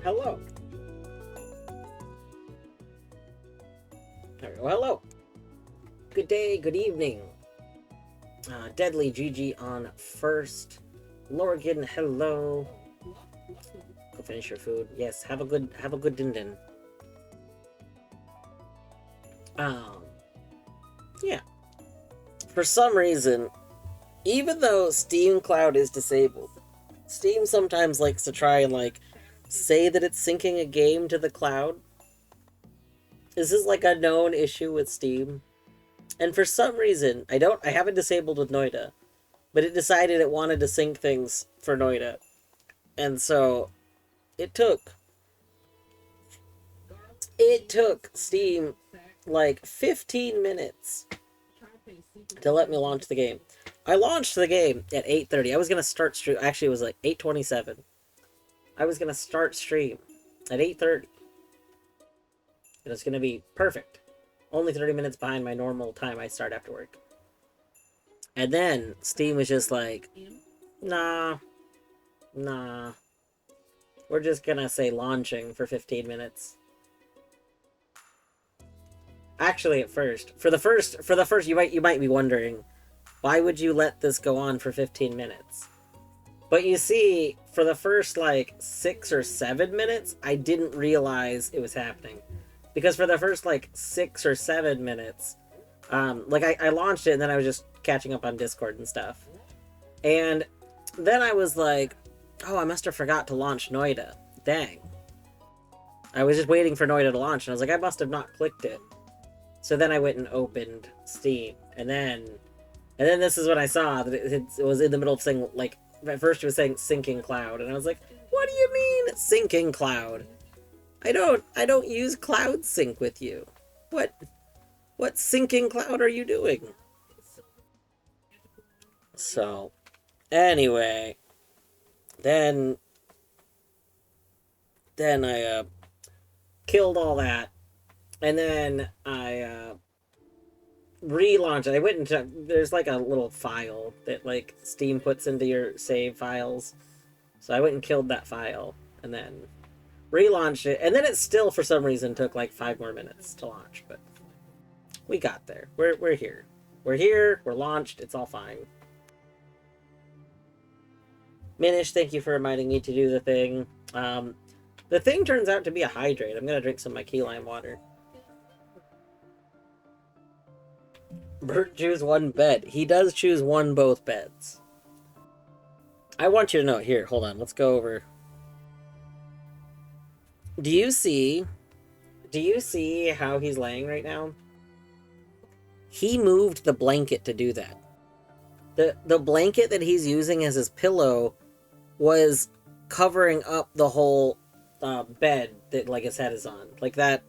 hello. There we go, hello. Good day, good evening. Deadly GG on first. Lorgan, hello. Go finish your food. Yes, have a good din din. Yeah. For some reason, even though Steam Cloud is disabled, Steam sometimes likes to try and, like, say that it's syncing a game to the cloud. This is, like, a known issue with Steam. And for some reason, I have it disabled with Noita, but it decided it wanted to sync things for Noita. And so, it took Steam, like, 15 minutes to let me launch the game. I launched the game at 8:30. I was going to start stream. Actually, it was like 8:27. I was going to start stream at 8:30. And it's going to be perfect. Only 30 minutes behind my normal time I start after work. And then Steam was just like, nah. We're just going to say launching for 15 minutes. Actually, at first, for the first, you might be wondering, why would you let this go on for 15 minutes? But you see, for the first, like, 6 or 7 minutes, I didn't realize it was happening. Because for the first, like, 6 or 7 minutes, I launched it and then I was just catching up on Discord and stuff. And then I was like, oh, I must have forgot to launch Noita. Dang. I was just waiting for Noita to launch, and I was like, I must have not clicked it. So then I went and opened Steam, and then this is when I saw that it was in the middle of saying, like, at first it was saying syncing cloud, and I was like, what do you mean syncing cloud? I don't use cloud sync with you. What syncing cloud are you doing? So, anyway, then I killed all that. And then I relaunched it. I went into, there's like a little file that like Steam puts into your save files. So I went and killed that file and then relaunched it. And then it still, for some reason, took like 5 more minutes to launch. But we got there. We're here. We're here. We're launched. It's all fine. Minish, thank you for reminding me to do the thing. The thing turns out to be a hydrate. I'm going to drink some of my key lime water. Bert choose one bed. He does choose both beds. I want you to know. Here, hold on. Let's go over. Do you see how he's laying right now? He moved the blanket to do that. The blanket that he's using as his pillow was covering up the whole bed that, like, his head is on. Like that.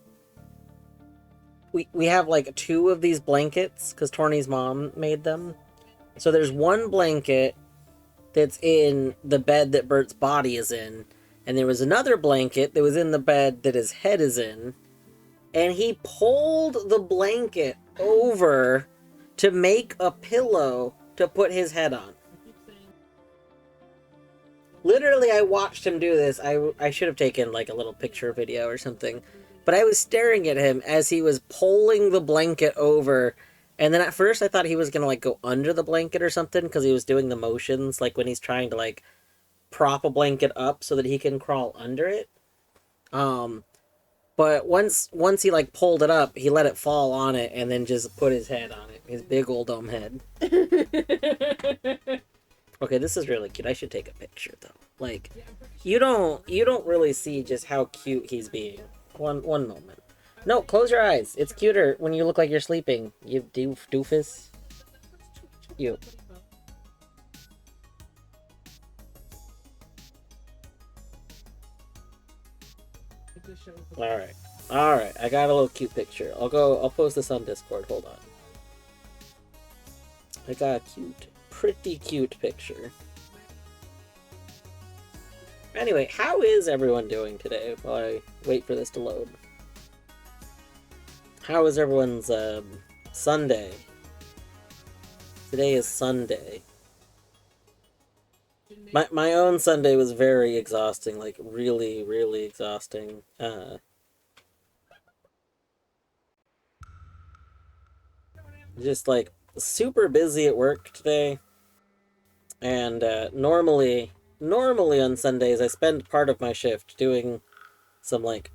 We have, like, 2 of these blankets, because Torny's mom made them. So there's one blanket that's in the bed that Bert's body is in, and there was another blanket that was in the bed that his head is in, and he pulled the blanket over to make a pillow to put his head on. Literally, I watched him do this. I should have taken, like, a little picture video or something. But I was staring at him as he was pulling the blanket over. And then at first I thought he was going to, like, go under the blanket or something because he was doing the motions, like, when he's trying to, like, prop a blanket up so that he can crawl under it. But once he, like, pulled it up, he let it fall on it and then just put his head on it. His big old dome head. Okay, this is really cute. I should take a picture, though. Like, you don't really see just how cute he's being. One moment. No, close your eyes. It's cuter when you look like you're sleeping. You doofus. You. Alright. Alright, I got a little cute picture. I'll post this on Discord. Hold on. I got a pretty cute picture. Anyway, how is everyone doing today while I wait for this to load? How is everyone's Sunday? Today is Sunday. My own Sunday was very exhausting, like really, really exhausting. Just like super busy at work today, and normally on Sundays I spend part of my shift doing some like,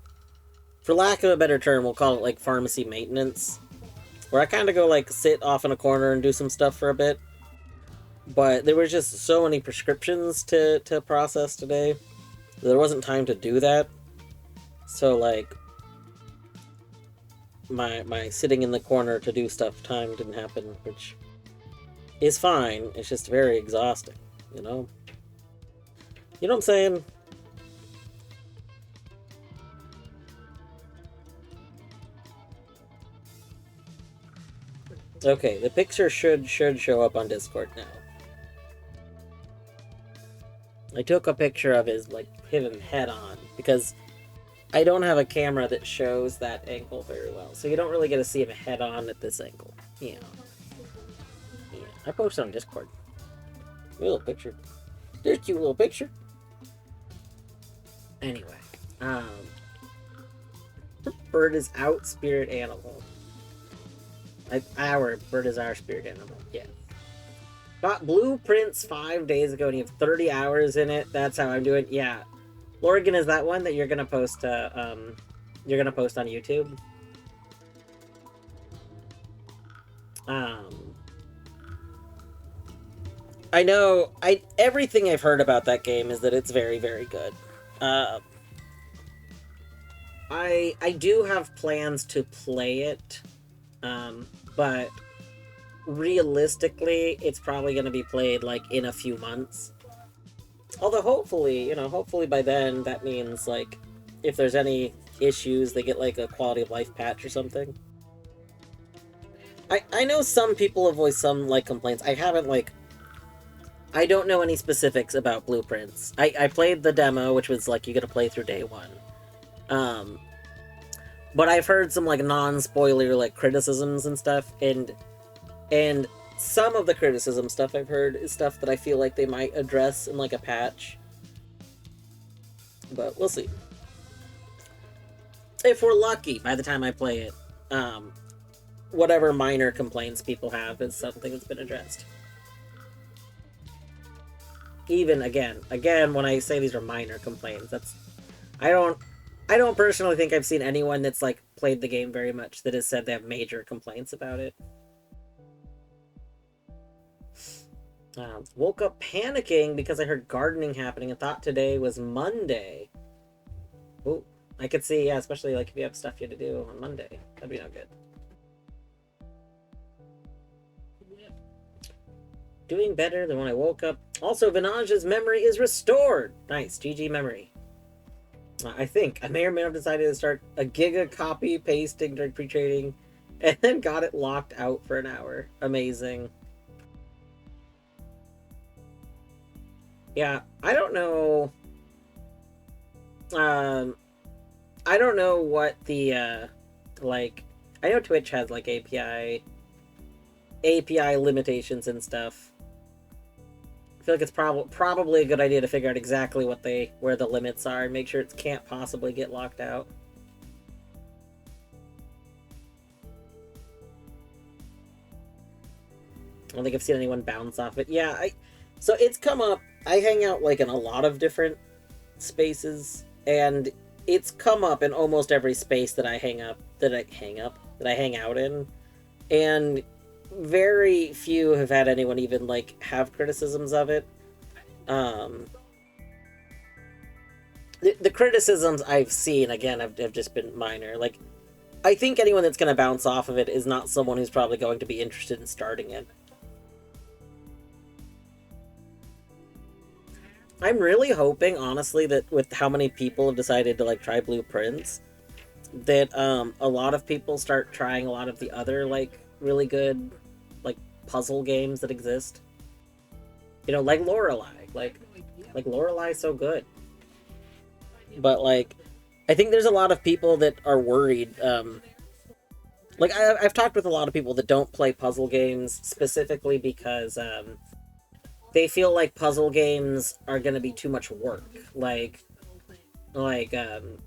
for lack of a better term, we'll call it like pharmacy maintenance, where I kind of go like sit off in a corner and do some stuff for a bit. But there was just so many prescriptions to process today. There wasn't time to do that. So like my sitting in the corner to do stuff time didn't happen, which is fine. It's just very exhausting, you know? You know what I'm saying? Okay, the picture should show up on Discord now. I took a picture of his like him head on because I don't have a camera that shows that angle very well, so you don't really get to see him head on at this angle. Yeah. Yeah. I posted on Discord. A little picture. There's a cute little picture. Anyway, bird is out, spirit animal. Our bird is our spirit animal. Yeah. Got blueprints 5 days ago, and you have 30 hours in it. That's how I'm doing. Yeah. Lorgan, is that one that you're gonna post? You're gonna post on YouTube. I know. Everything I've heard about that game is that it's very, very good. I do have plans to play it, but realistically, it's probably going to be played like in a few months. Although hopefully, hopefully by then that means like if there's any issues, they get like a quality of life patch or something. I know some people have voiced some like complaints. I haven't like. I don't know any specifics about blueprints. I played the demo, which was like you get to play through day one. But I've heard some like non-spoiler like criticisms and stuff, and some of the criticism stuff I've heard is stuff that I feel like they might address in like a patch. But we'll see. If we're lucky, by the time I play it, whatever minor complaints people have is something that's been addressed. Even again, when I say these are minor complaints, I don't personally think I've seen anyone that's like played the game very much that has said they have major complaints about it. Woke up panicking because I heard gardening happening and thought today was Monday. Oh, I could see, yeah, especially like if you have stuff you had to do on Monday. That'd be no good. Doing better than when I woke up. Also, Vinaj's memory is restored. Nice, GG memory. I think I may or may not have decided to start a giga copy pasting during pre-trading, and then got it locked out for an hour. Amazing. Yeah, I don't know. I don't know what the like. I know Twitch has like API limitations and stuff. I feel like it's probably a good idea to figure out exactly where the limits are and make sure it can't possibly get locked out. I don't think I've seen anyone bounce off it. Yeah, so it's come up. I hang out like in a lot of different spaces, and it's come up in almost every space that I hang out in, and very few have had anyone even like have criticisms of it. The criticisms I've seen again have just been minor. Like, I think anyone that's going to bounce off of it is not someone who's probably going to be interested in starting it. I'm really hoping, honestly, that with how many people have decided to like try blueprints, that a lot of people start trying a lot of the other like really good like puzzle games that exist. You know, like Lorelei. Like Lorelei's so good. But like, I think there's a lot of people that are worried. Like I've talked with a lot of people that don't play puzzle games specifically because they feel like puzzle games are gonna be too much work. Like the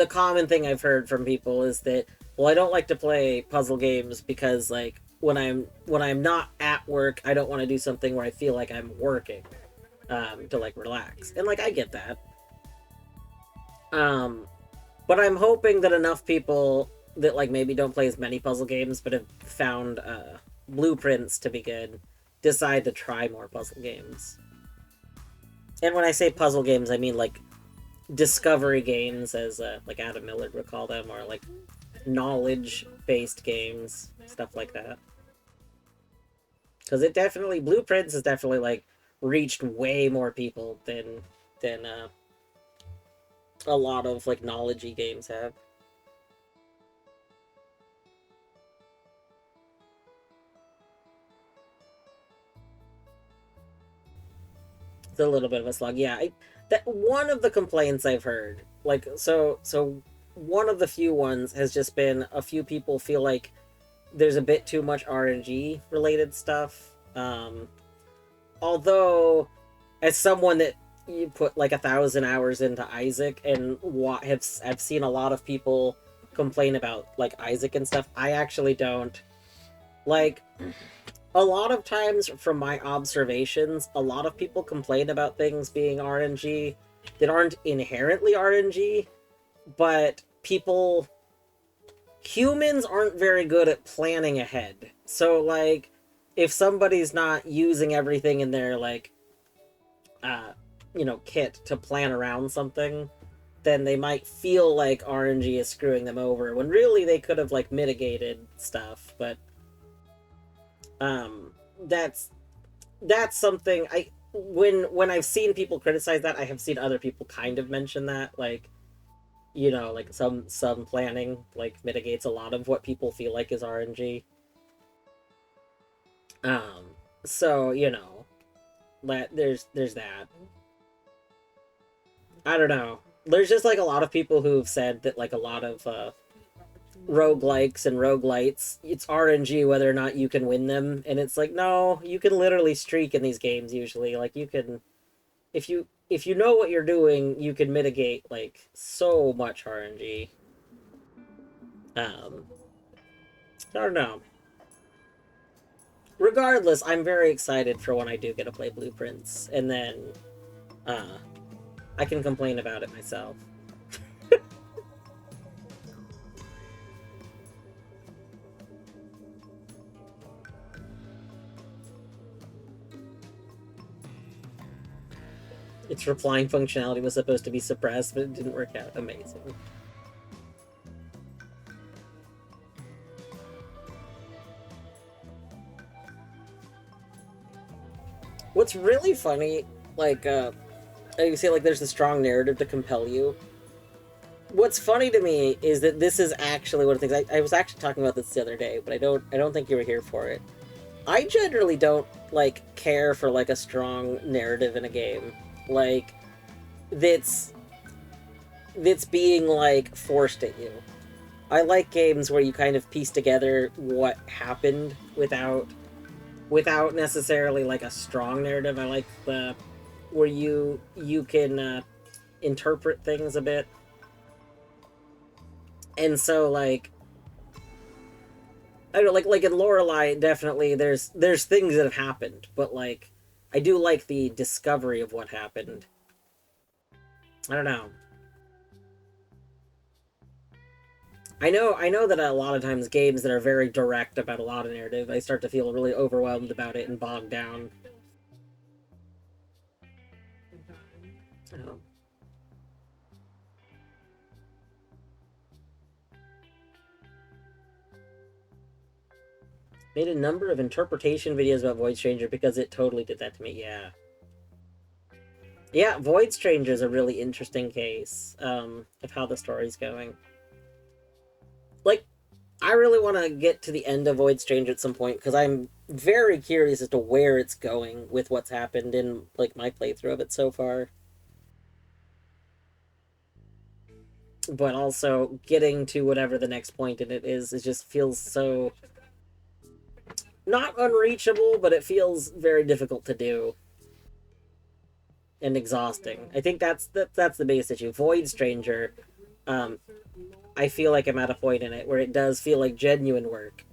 common thing I've heard from people is that, well, I don't like to play puzzle games because like when I'm not at work, I don't want to do something where I feel like I'm working, to like relax. And like I get that. Um but I'm hoping that enough people that like maybe don't play as many puzzle games but have found blueprints to be good decide to try more puzzle games. And when I say puzzle games, I mean like discovery games, as like Adam Millard would call them, or like knowledge-based games, stuff like that. Because it definitely Blueprints has definitely like reached way more people than a lot of like knowledgey games have. It's a little bit of a slog, yeah. That one of the complaints I've heard, like so one of the few ones has just been a few people feel like there's a bit too much RNG related stuff. Although, as someone that you put like 1,000 hours into Isaac and have seen a lot of people complain about like Isaac and stuff, I actually don't. Like, a lot of times from my observations, a lot of people complain about things being RNG that aren't inherently RNG, but humans aren't very good at planning ahead. So like if somebody's not using everything in their like uh kit to plan around something, then they might feel like RNG is screwing them over when really they could have like mitigated stuff. But um that's that's something I when I've seen people criticize that, I have seen other people kind of mention that, like, like some planning like mitigates a lot of what people feel like is RNG. Um, so there's that. I don't know. There's just like a lot of people who've said that like a lot of roguelikes and roguelites, it's RNG whether or not you can win them, and it's like, no, you can literally streak in these games usually. Like you can, if you know what you're doing, you can mitigate like so much RNG. Um, I don't know. Regardless, I'm very excited for when I do get to play Blueprints, and then uh, I can complain about it myself. Its replying functionality was supposed to be suppressed, but it didn't work out. Amazing. What's really funny, like, you say, like, there's a strong narrative to compel you. What's funny to me is that this is actually one of the things I was actually talking about this the other day, but I don't think you were here for it. I generally don't like care for like a strong narrative in a game, like that's that's being like forced at you. I like games where you kind of piece together what happened without necessarily like a strong narrative. I like the where you can interpret things a bit, and so like I don't know, like in Lorelei, definitely there's things that have happened, but like I do like the discovery of what happened. I don't know. I know that a lot of times games that are very direct about a lot of narrative, I start to feel really overwhelmed about it and bogged down. Um, Made a number of interpretation videos about Void Stranger because it totally did that to me. Yeah. Yeah, Void Stranger is a really interesting case of how the story's going. Like, I really want to get to the end of Void Stranger at some point because I'm very curious as to where it's going with what's happened in like my playthrough of it so far. But also getting to whatever the next point in it is, it just feels so not unreachable, but it feels very difficult to do and exhausting. I think that's the biggest issue. Void Stranger, um, I feel like I'm at a point in it where it does feel like genuine work.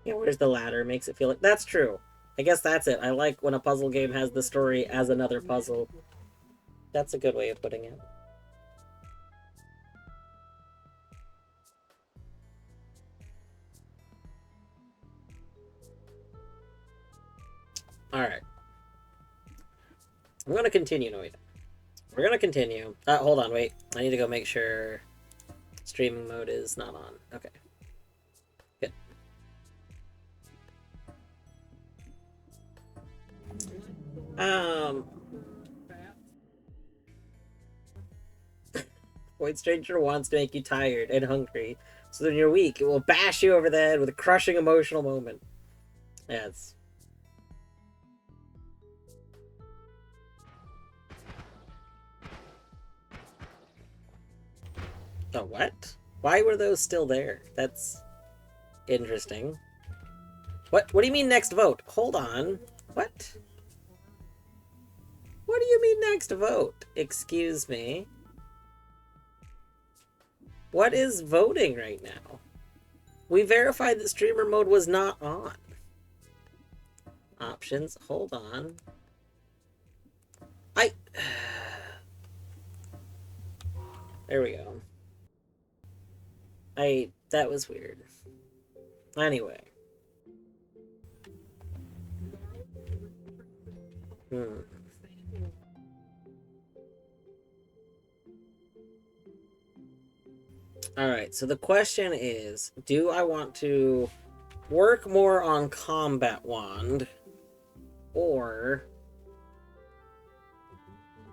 Yeah, where's the ladder? Makes it feel like that's true. I guess that's it. I like when a puzzle game has the story as another puzzle. That's a good way of putting it. Alright. I'm gonna continue, Noita. We're gonna continue. Hold on, wait. I need to go make sure streaming mode is not on. Okay. Good. Void Stranger wants to make you tired and hungry. So when you're weak, it will bash you over the head with a crushing emotional moment. Yes. Oh, what? Why were those still there? That's interesting. What do you mean next vote? Hold on. What? What do you mean next vote? Excuse me. What is voting right now? We verified that streamer mode was not on. Options. Hold on. There we go. That was weird. Anyway. Alright, so the question is, do I want to work more on Combat Wand? Or...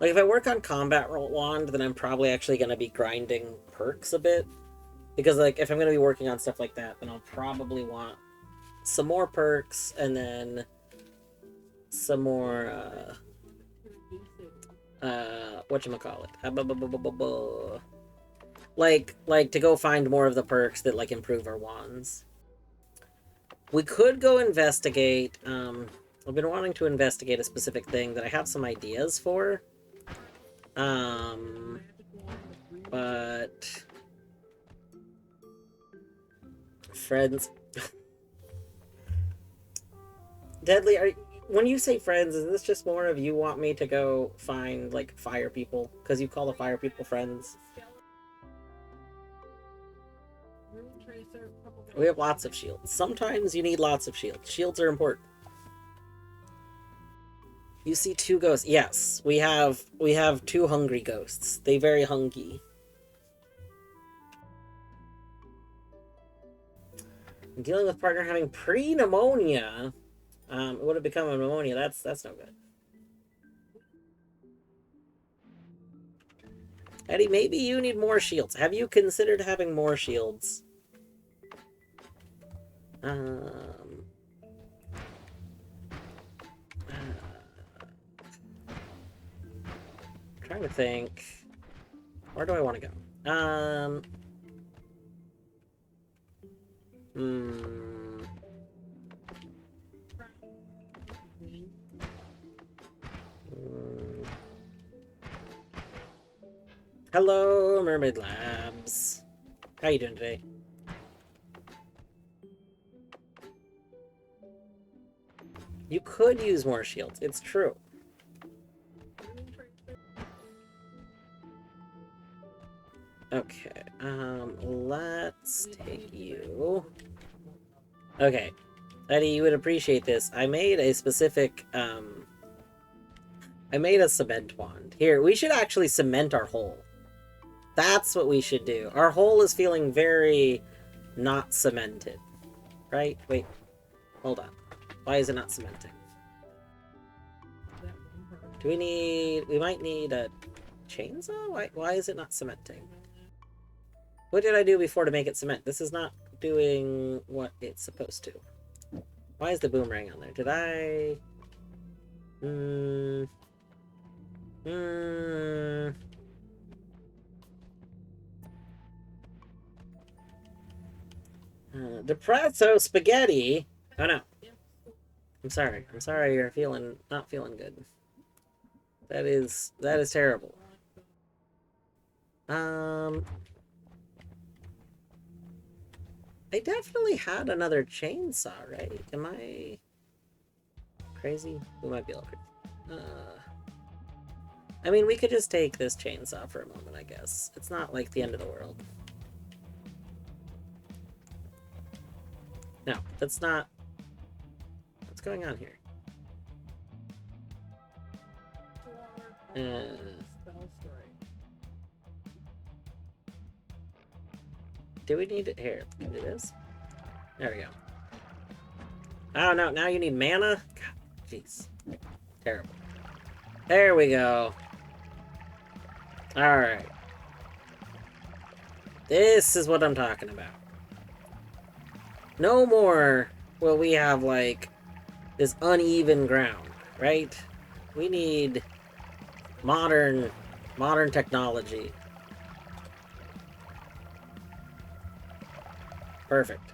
like, if I work on Combat Wand, then I'm probably actually going to be grinding perks a bit. Because, like, if I'm going to be working on stuff like that, then I'll probably want some more perks, and then some more, whatchamacallit? Like, to go find more of the perks that, like, improve our wands. We could go investigate, I've been wanting to investigate a specific thing that I have some ideas for. But... friends... Deadly, when you say friends, is this just more of you want me to go find, like, fire people? Because you call the fire people friends. We have lots of shields. Sometimes you need lots of shields. Shields are important. You see 2 ghosts. Yes, we have 2 hungry ghosts. They very hungry. I'm dealing with partner having pre-pneumonia. It would have become a pneumonia. That's no good. Eddie, maybe you need more shields. Have you considered having more shields? Trying to think. Where do I want to go? Hello, Mermaid Labs. How you doing today? You could use more shields. It's true. Okay, let's take you. Okay, Eddie, you would appreciate this. I made a specific, I made a cement wand. Here, we should actually cement our hole. That's what we should do. Our hole is feeling very not cemented. Right? Wait. Hold on. Why is it not cementing? Do we need... we might need a chainsaw? Why is it not cementing? What did I do before to make it cement? This is not doing what it's supposed to. Why is the boomerang on there? Did I... Hmm. Depresso spaghetti. Oh no. I'm sorry. I'm sorry you're not feeling good. That is terrible. Um, I definitely had another chainsaw, right? Am I crazy? We might be a little crazy. I mean, we could just take this chainsaw for a moment, I guess. It's not like the end of the world. No, that's not... What's going on here? Do we need it? Here, can we do this? There we go. Oh, no, now you need mana? God, jeez. Terrible. There we go. Alright. This is what I'm talking about. No more will we have, like, this uneven ground, right? We need modern technology. Perfect.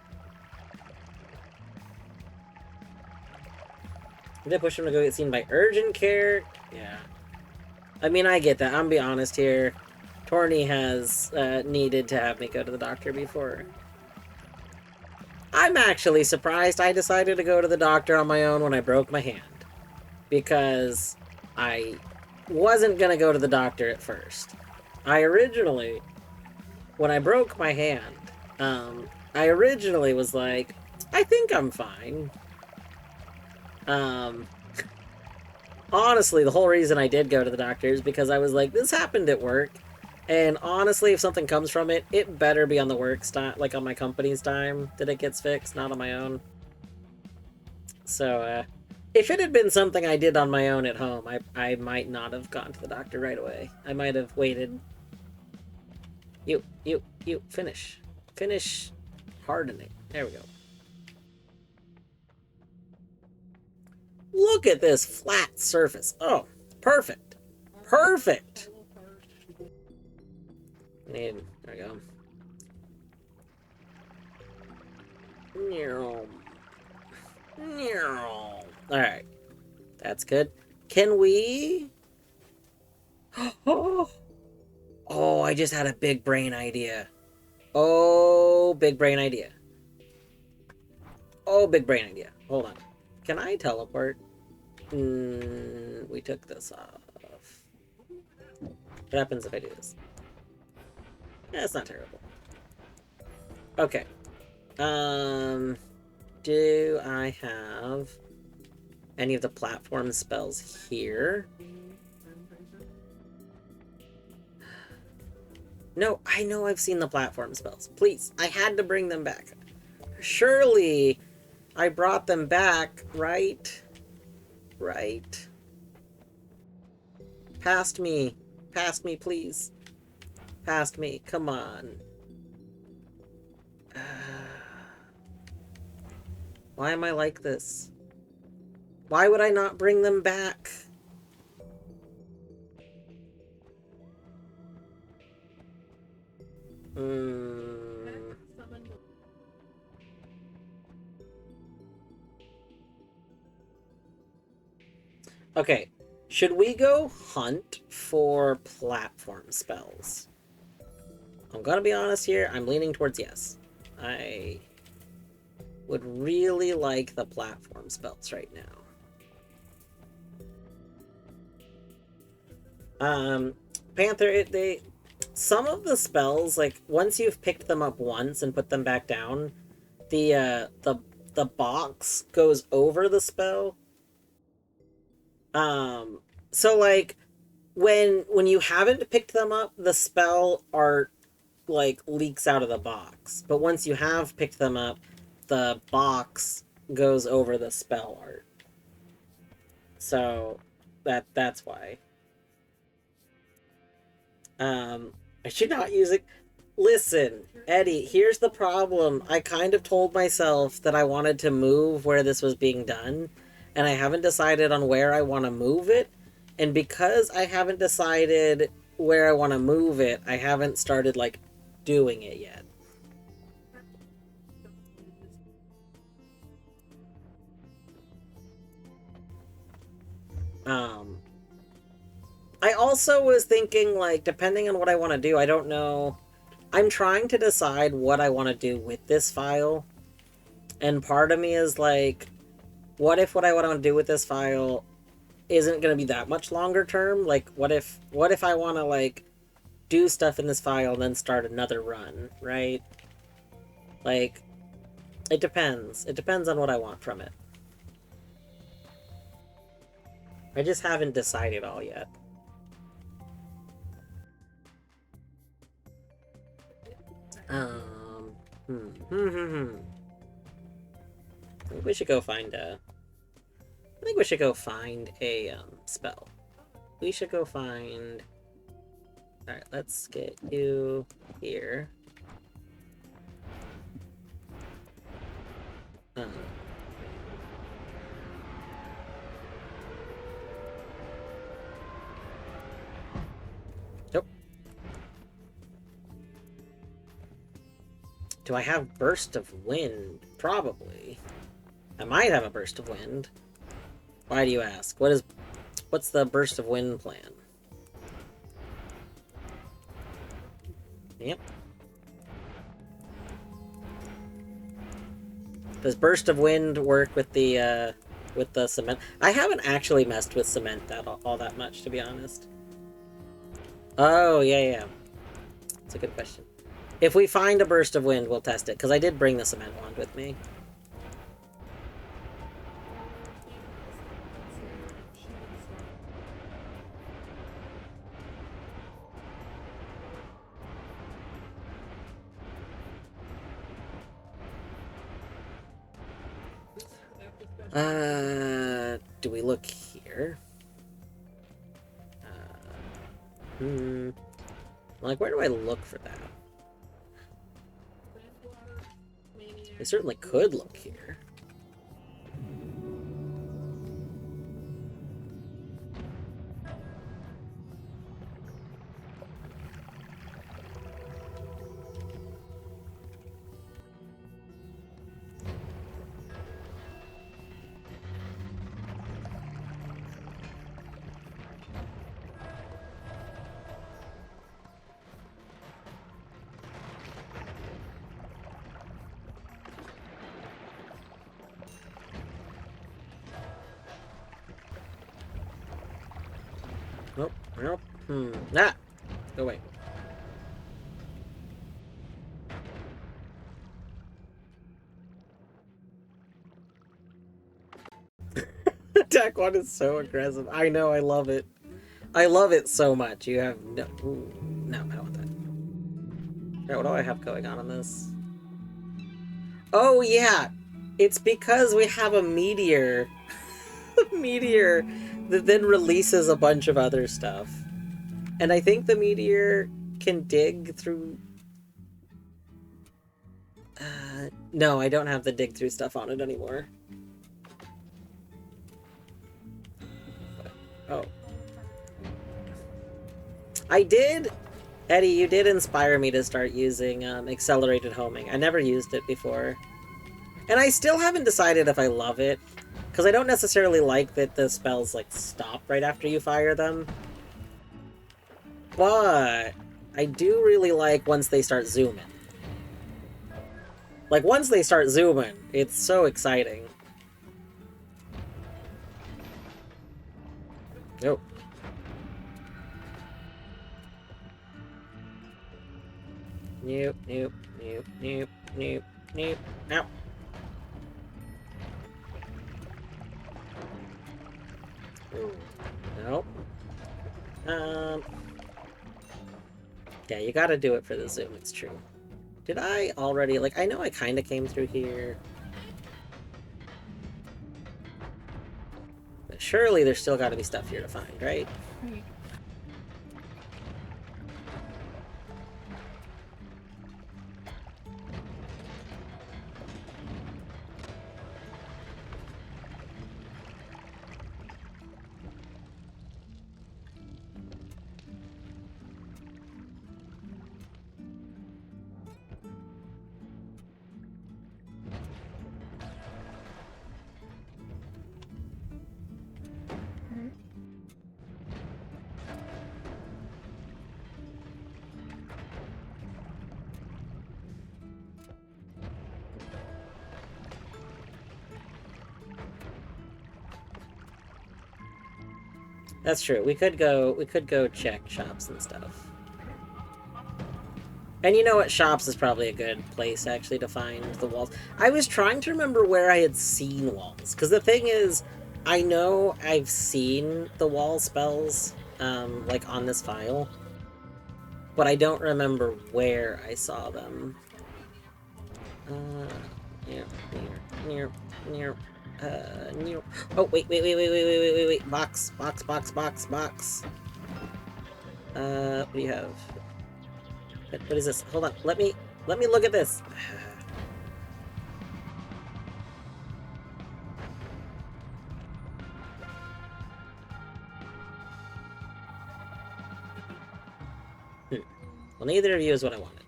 Did I push him to go get seen by urgent care? Yeah. I mean, I get that. I'm gonna be honest here. Torny has needed to have me go to the doctor before. I'm actually surprised I decided to go to the doctor on my own when I broke my hand. Because I wasn't gonna go to the doctor at first. I originally, when I broke my hand, I originally was like, I think I'm fine. Honestly, the whole reason I did go to the doctor is because I was like, this happened at work. And honestly, if something comes from it, it better be on the work's time, like on my company's time that it gets fixed, not on my own. So, if it had been something I did on my own at home, I might not have gone to the doctor right away. I might have waited. You, finish. Finish hardening. There we go. Look at this flat surface. Oh, perfect. Perfect. There we go. Alright. That's good. Can we... Oh, I just had a big brain idea. Oh, big brain idea. Oh, big brain idea. Hold on. Can I teleport? We took this off. What happens if I do this? Yeah, it's not terrible. Okay. Do I have any of the platform spells here? No, I know I've seen the platform spells. Please, I had to bring them back. Surely I brought them back, right? Right? Past me, please. Past me, come on. Why am I like this? Why would I not bring them back? Okay, should we go hunt for platform spells? I'm gonna be honest here, I'm leaning towards yes. I would really like the platform spells right now. Panther, some of the spells, like, once you've picked them up once and put them back down, the box goes over the spell. So, like, when you haven't picked them up, the spell art, like, leaks out of the box. But once you have picked them up, the box goes over the spell art. So, that's why. I should not use it. Listen, Eddie, here's the problem. I kind of told myself that I wanted to move where this was being done, and I haven't decided on where I want to move it. And because I haven't decided where I want to move it, I haven't started, like, doing it yet. I also was thinking, like, depending on what I want to do, I don't know. I'm trying to decide what I want to do with this file. And part of me is like, what if what I want to do with this file isn't going to be that much longer term? Like, what if I want to, like, do stuff in this file and then start another run, right? Like, it depends. It depends on what I want from it. I just haven't decided all yet. I think we should go find a... I think we should go find a, spell. We should go find... Alright, let's get you here. Nope. Do I have Burst of Wind? Probably. I might have a Burst of Wind. Why do you ask? What's the Burst of Wind plan? Yep. Does Burst of Wind work with the cement? I haven't actually messed with cement all that much, to be honest. Oh, yeah. That's a good question. If we find a Burst of Wind, we'll test it, because I did bring the cement wand with me. Do we look here? Like, where do I look for that? I certainly could look here. Nope. Ah! Go away. Attack 1 is so aggressive. I know, I love it. I love it so much. You have no... Ooh, no, I don't want that. Alright, what do I have going on this? Oh, yeah! It's because we have a meteor. A meteor that then releases a bunch of other stuff. And I think the meteor can dig through... no, I don't have the dig through stuff on it anymore. Oh. I did... Eddie, you did inspire me to start using accelerated homing. I never used it before. And I still haven't decided if I love it. Because I don't necessarily like that the spells, like, stop right after you fire them. But I do really like once they start zooming. Like, once they start zooming, it's so exciting. Nope. Nope. Ow. Nope. Yeah, you gotta do it for the zoom, it's true. Did I already, like, I know I kinda came through here. But surely there's still gotta be stuff here to find, right? Right. That's true. We could go check shops and stuff. And you know what? Shops is probably a good place, actually, to find the walls. I was trying to remember where I had seen walls. Because the thing is, I know I've seen the wall spells, like, on this file. But I don't remember where I saw them. Near, near, near, near. Oh, wait. Box. What do you have? What is this? Hold on. Let me look at this. Well, neither of you is what I wanted.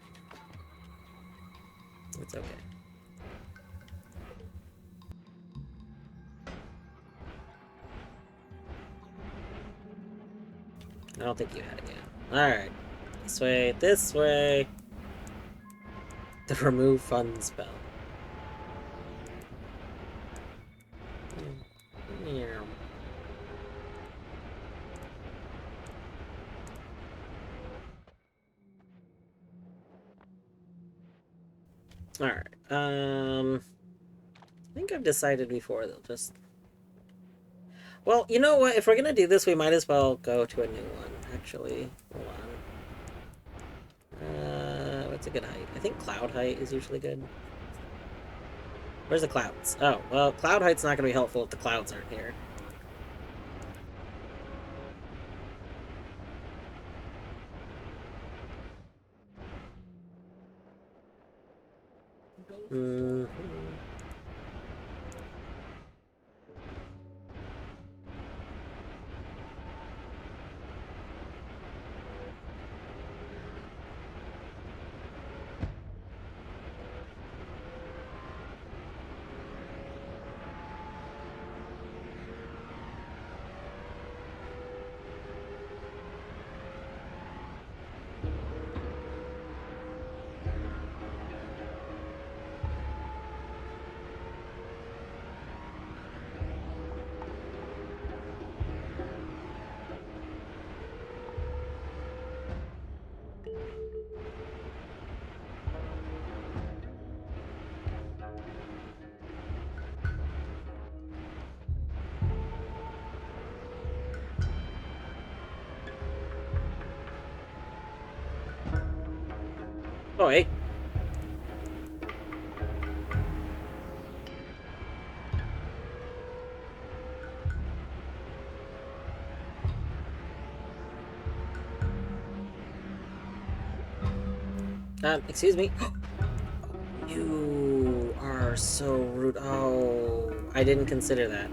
It's okay. I don't think you had it yet. Alright. This way. The remove fun spell. Alright. I think I've decided before they'll just... Well, you know what? If we're gonna do this, we might as well go to a new one, actually. Hold on. What's a good height? I think cloud height is usually good. Where's the clouds? Oh, well, cloud height's not gonna be helpful if the clouds aren't here. Mm-hmm. Oh, hey. Excuse me. You are so rude. Oh, I didn't consider that.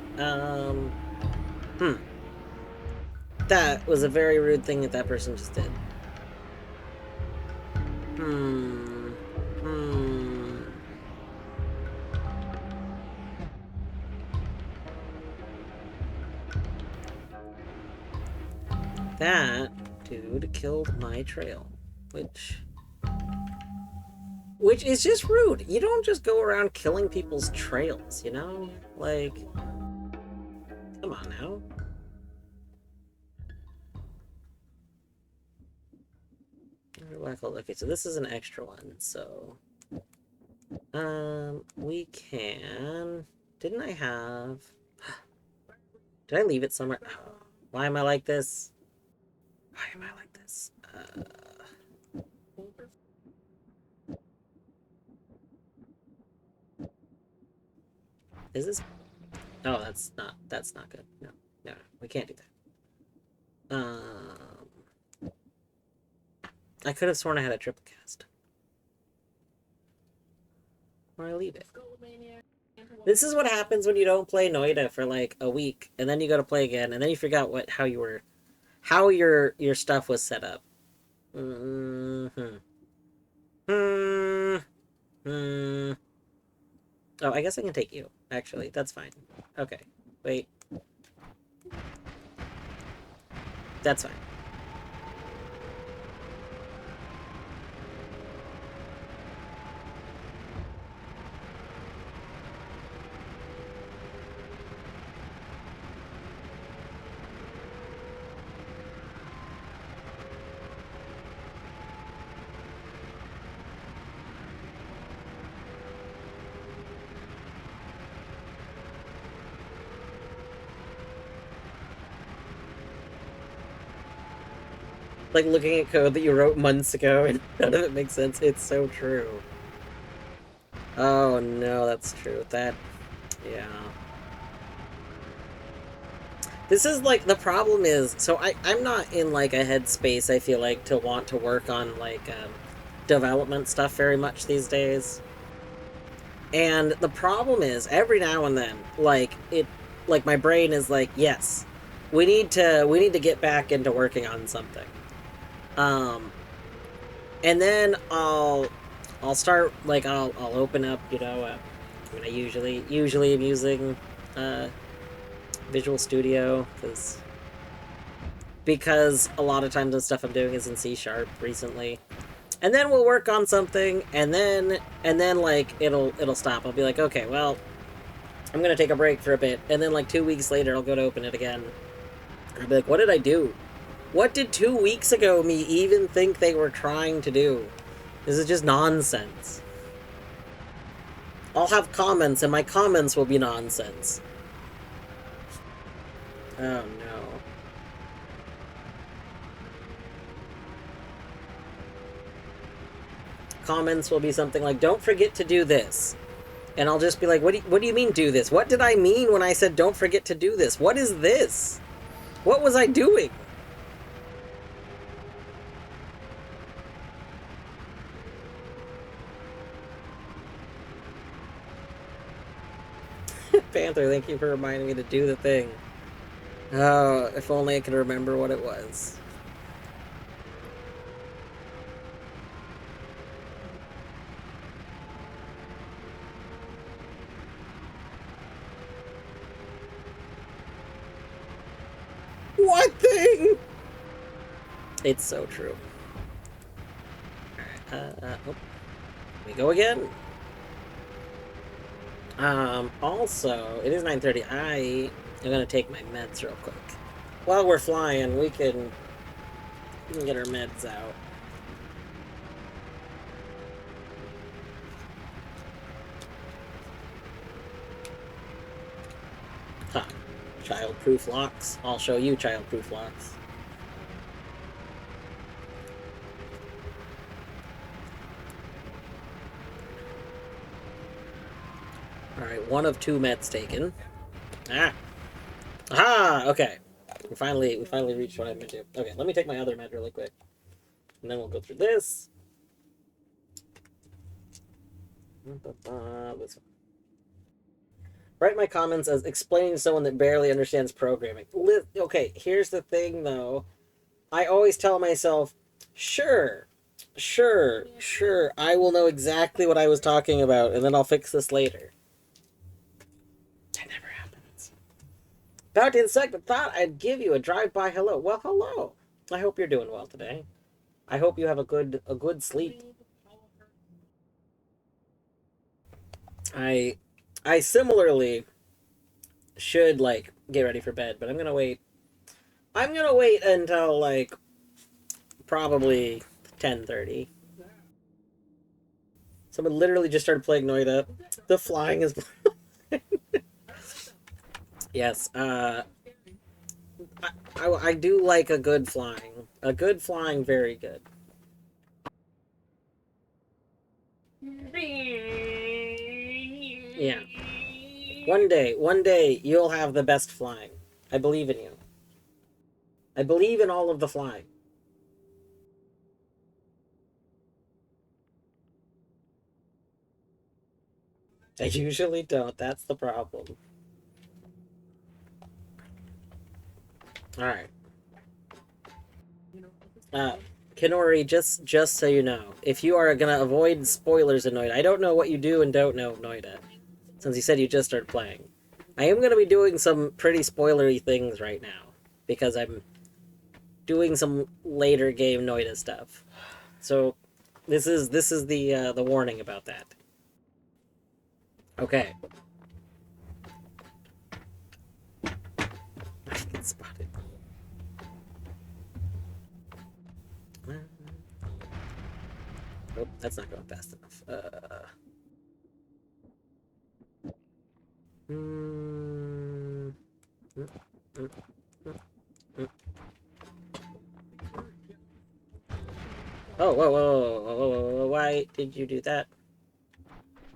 That was a very rude thing that person just did. That dude killed my trail, which is just rude. You don't just go around killing people's trails, you know? Like, come on now. Okay, so this is an extra one, so... we can... Didn't I have... Did I leave it somewhere? Oh, why am I like this? Why am I like this? Is this... Oh, that's not good. No, we can't do that. I could have sworn I had a triple cast. Or I leave it. This is what happens when you don't play Noita for like a week, and then you go to play again, and then you forgot how your stuff was set up. Oh, I guess I can take you. Actually, that's fine. Okay, wait. That's fine. Like looking at code that you wrote months ago and none of it makes sense. It's so true. Oh no, that's true. That, yeah. This is like, the problem is, so I'm not in like a headspace, I feel like, to want to work on like development stuff very much these days. And the problem is, every now and then, like my brain is like, yes, we need to get back into working on something. Um, and then I'll start, like, I'll open up, I mean, I usually am using uh, Visual Studio because a lot of times the stuff I'm doing is in C sharp recently. And then we'll work on something, and then like it'll stop. I'll be like, okay, well, I'm gonna take a break for a bit, and then like 2 weeks later, I'll go to open it again. I'll be like, what did I do? What did 2 weeks ago me even think they were trying to do? This is just nonsense. I'll have comments, and my comments will be nonsense. Oh no. Comments will be something like, don't forget to do this. And I'll just be like, what do you mean do this? What did I mean when I said don't forget to do this? What is this? What was I doing? Panther, thank you for reminding me to do the thing. Oh, if only I could remember what it was. What thing? It's so true. Alright, oh, we go again. Also, it is 9:30. I am gonna take my meds real quick. While we're flying, we can get our meds out. Huh. Child-proof locks. I'll show you child-proof locks. Alright, one of two meds taken. Ah! Aha! Okay. We finally reached what I meant to. Okay, let me take my other med really quick. And then we'll go through this. This one. Write my comments as explaining to someone that barely understands programming. Okay, here's the thing though. I always tell myself, sure, sure, I will know exactly what I was talking about, and then I'll fix this later. That never happens. About to insect, I thought I'd give you a drive-by hello. Well, hello. I hope you're doing well today. I hope you have a good sleep. I similarly should like get ready for bed, but I'm gonna wait. I'm gonna wait until like probably 10:30. Someone literally just started playing Noita. The flying is. Yes. I do like a good flying. A good flying, very good. Yeah. One day, you'll have the best flying. I believe in you. I believe in all of the flying. I usually don't. That's the problem. All right. Uh, Kenori, just so you know, if you are gonna avoid spoilers in Noita, I don't know what you do and don't know Noita, since you said you just started playing. I am gonna be doing some pretty spoilery things right now because I'm doing some later game Noita stuff. So this is the warning about that. Okay. I can spot it. Nope, that's not going fast enough. Mm, mm, mm, mm, mm. Oh, whoa, whoa, whoa, whoa, whoa, whoa, why did you do that?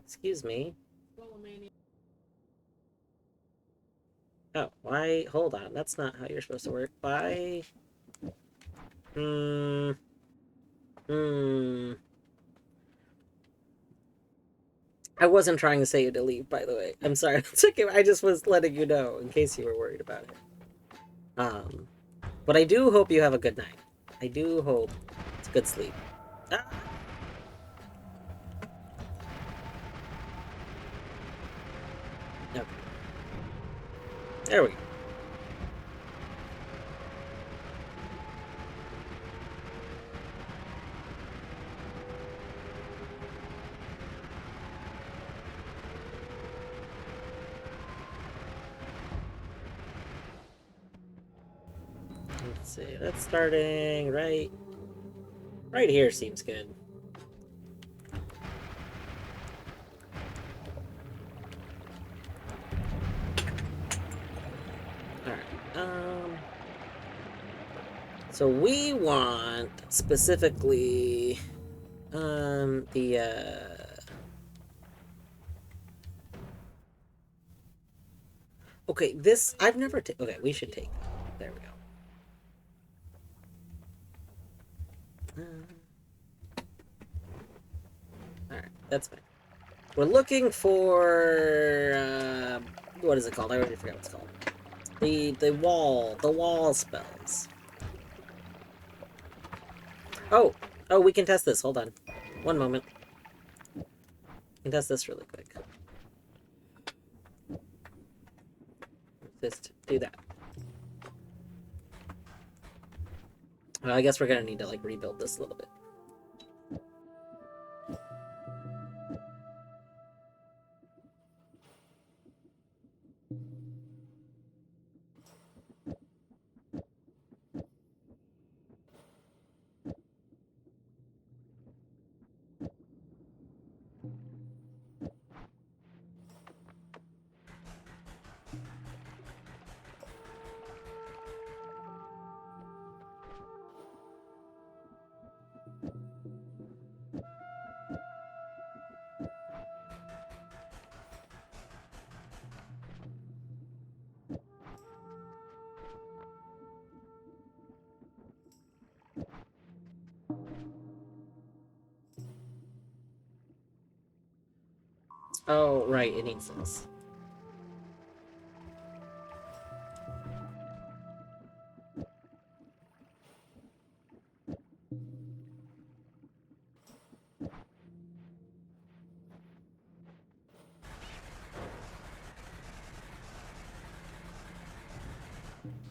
Excuse me. Oh, why? Hold on. That's not how you're supposed to work. Why? Hmm. Hmm. I wasn't trying to say you to leave, by the way. I'm sorry. It's okay. I just was letting you know in case you were worried about it. Um, but I do hope you have a good night. I do hope it's good sleep. Ah! Okay. There we go. Let's see. That's starting right here seems good. All right. So we want specifically the okay, this I've never okay, we should take that. There we go. All right, that's fine. We're looking for what is it called? I already forgot what it's called. The wall spells. Oh, oh, we can test this. Hold on, one moment. We can test this really quick. Just do that. Well, I guess we're gonna need to like rebuild this a little bit. Oh, right, it needs this.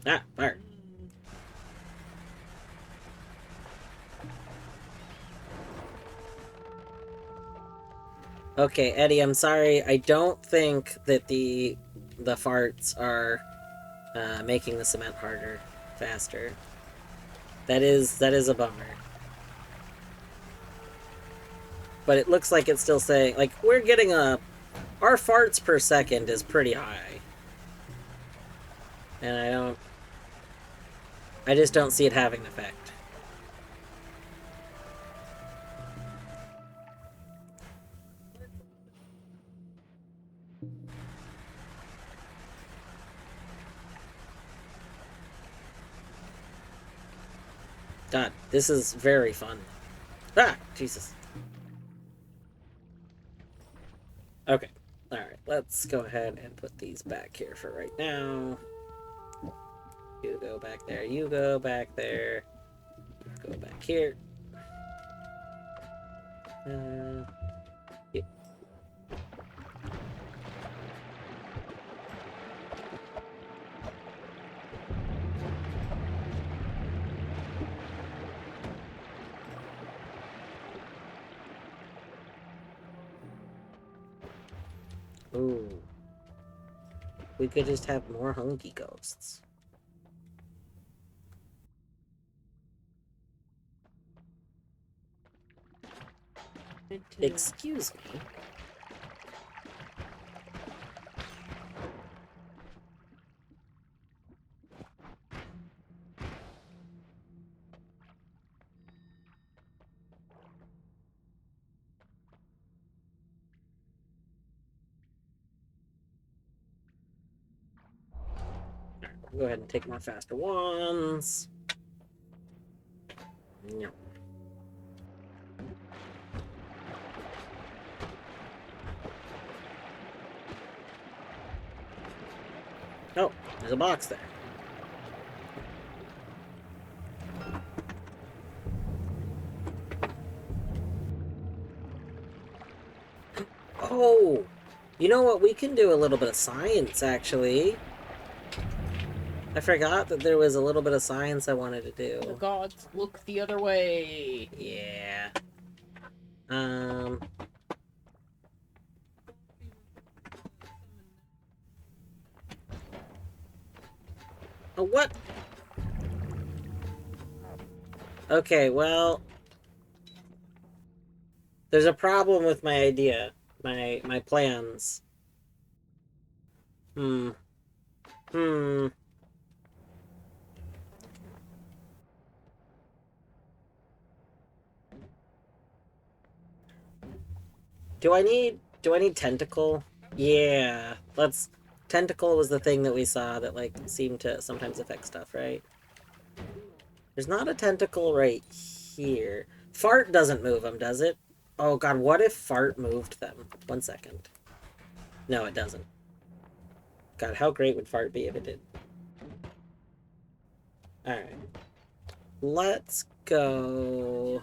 Ah, fire. Okay, Eddie, I'm sorry. I don't think that the farts are making the cement harder, faster. That is a bummer. But it looks like it's still saying like we're getting our farts per second is pretty high. And I just don't see it having an effect. God, this is very fun. Ah, Jesus. Okay. Alright, let's go ahead and put these back here for right now. You go back there, you go back there. Go back here. Yeah. Ooh. We could just have more hunky ghosts. Excuse me. Go ahead and take more faster ones. No. Oh, there's a box there. Oh, you know what? We can do a little bit of science, actually. I forgot that there was a little bit of science I wanted to do. The gods look the other way. Yeah. Oh, what? Okay, well, there's a problem with my idea, my plans. Hmm. Hmm. Do I need tentacle? Yeah. Tentacle was the thing that we saw that like seemed to sometimes affect stuff, right? There's not a tentacle right here. Fart doesn't move them, does it? Oh god, what if Fart moved them? 1 second. No, it doesn't. God, how great would Fart be if it did? Alright. Let's go...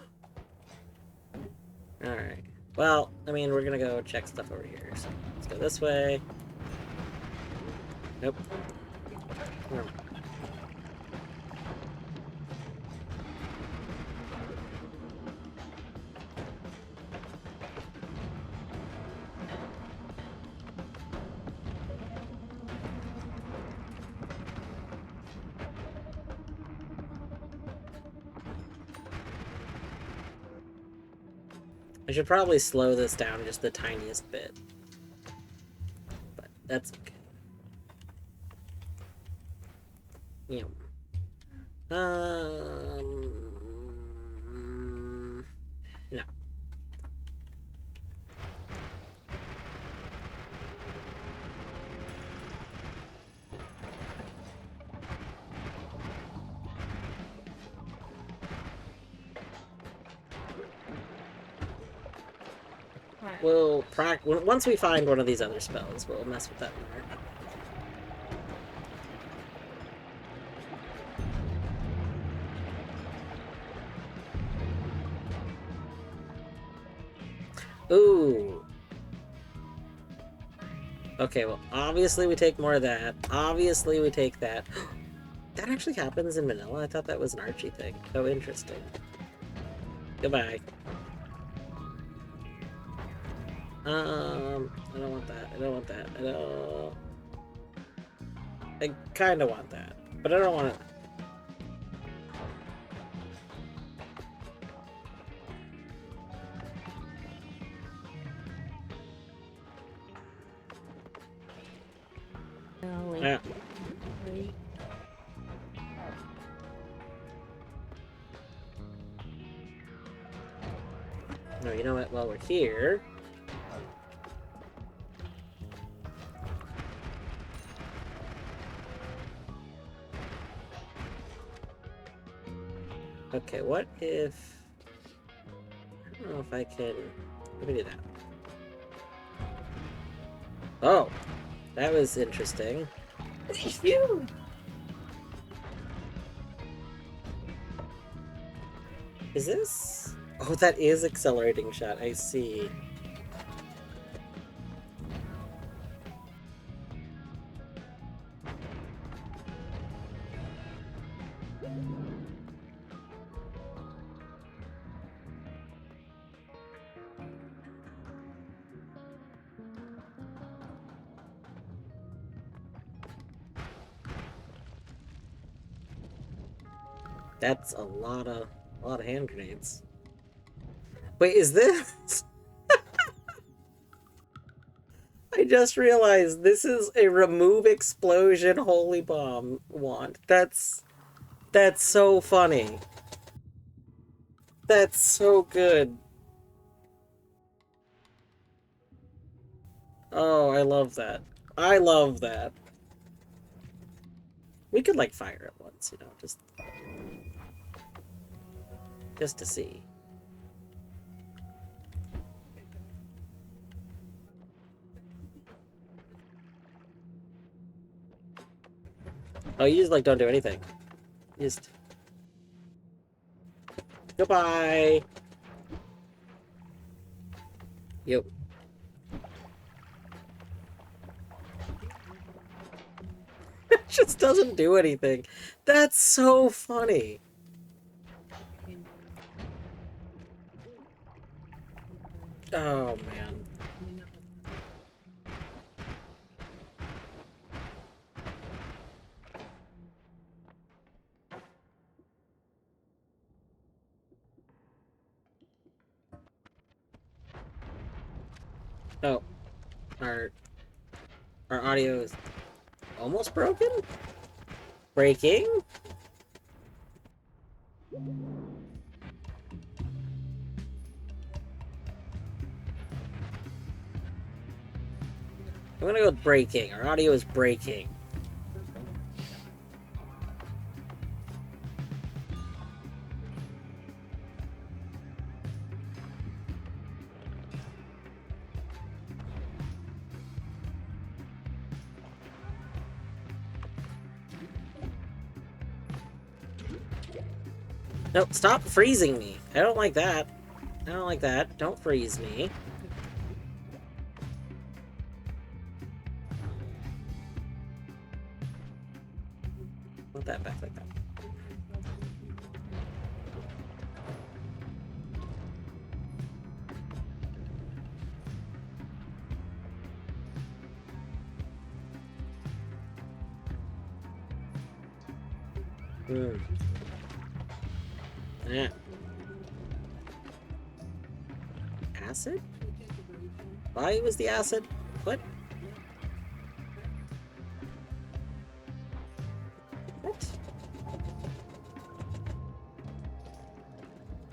Alright. Well, I mean, we're gonna go check stuff over here. So let's go this way. Nope. Never mind. I should probably slow this down just the tiniest bit. But that's okay. Yeah. No. We'll once we find one of these other spells, we'll mess with that more. Ooh. Okay, well, obviously we take more of that. Obviously we take that. That actually happens in vanilla? I thought that was an Archie thing. So interesting. Goodbye. I don't want that. I don't want that. I kind of want that, but I don't want it. Yeah. No, you know what? While we're here... Okay, what if... I don't know if I can... Let me do that. Oh! That was interesting. Phew! Is this... Oh, that is accelerating shot. I see. That's a lot of hand grenades. Wait, is this? I just realized this is a remove explosion holy bomb wand. That's so funny. That's so good. Oh, I love that. I love that. We could, like, fire it once, you know, just to see. Oh, you just, like, don't do anything. You just... Goodbye! Yep. It just doesn't do anything. That's so funny. Oh, man. Oh, our audio is almost broken? Breaking? I'm gonna go with breaking. Our audio is breaking. No, stop freezing me. I don't like that. I don't like that. Don't freeze me. Want that back like that. Yeah. Acid? Why was the acid? What? What?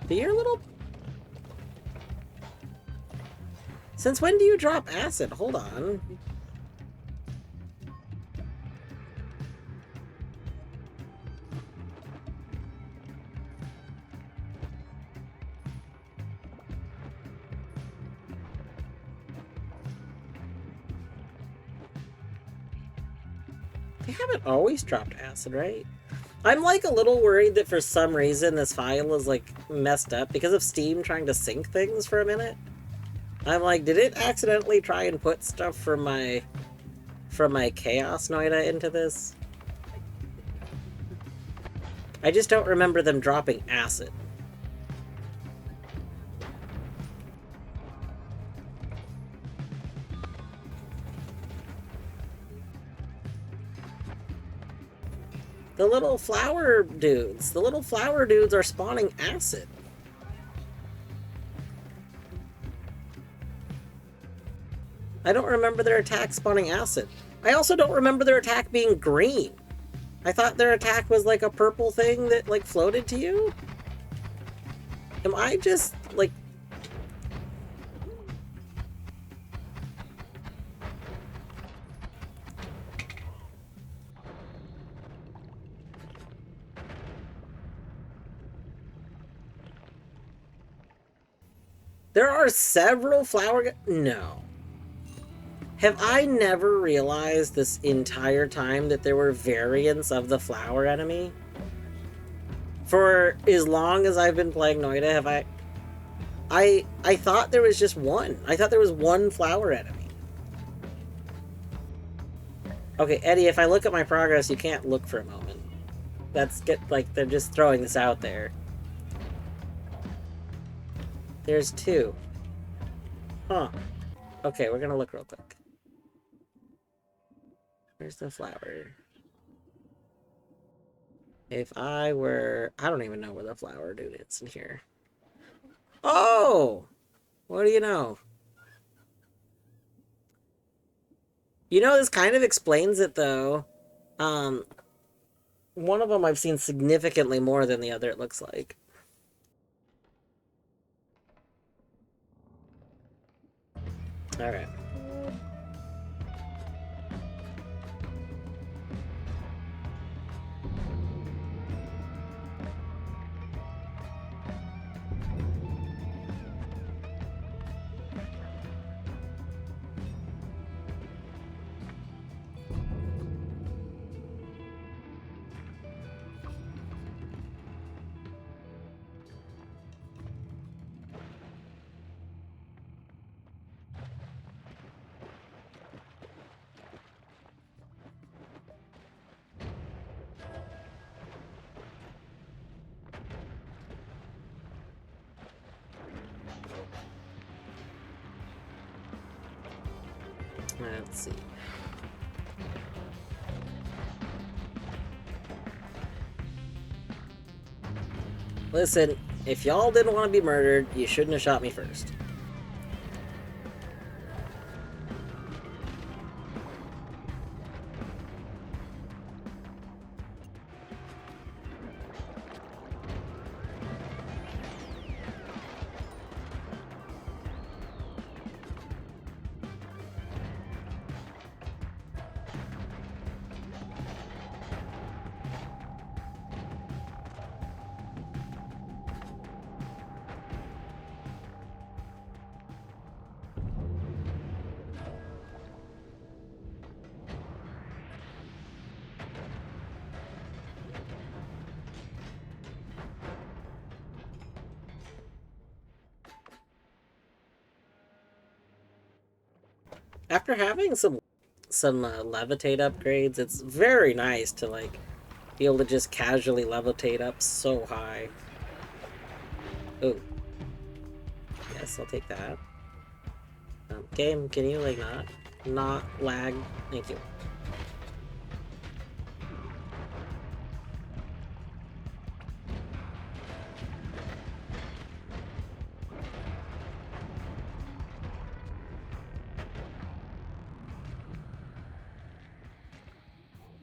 Do your little... Since when do you drop acid? Hold on. They haven't always dropped acid, right? I'm like a little worried that for some reason this file is like messed up because of Steam trying to sync things for a minute. I'm like, did it accidentally try and put stuff from my Chaos Noita into this? I just don't remember them dropping acid. The little flower dudes. The little flower dudes are spawning acid. I don't remember their attack spawning acid. I also don't remember their attack being green. I thought their attack was like a purple thing that like floated to you. Am I just like... There are several flower... No. Have I never realized this entire time that there were variants of the flower enemy? For as long as I've been playing Noita, have I thought there was just one. I thought there was one flower enemy. Okay, Eddie, if I look at my progress, you can't look for a moment. They're just throwing this out there. There's two. Huh. Okay, we're gonna look real quick. Where's the flower? If I were... I don't even know where the flower dude is in here. Oh! What do you know? You know, this kind of explains it, though. One of them I've seen significantly more than the other, it looks like. Alright. Let's see. Listen, if y'all didn't want to be murdered, you shouldn't have shot me first. After having some levitate upgrades, it's very nice to like be able to just casually levitate up so high. Oh, yes, I'll take that. Game, can you like not lag? Thank you.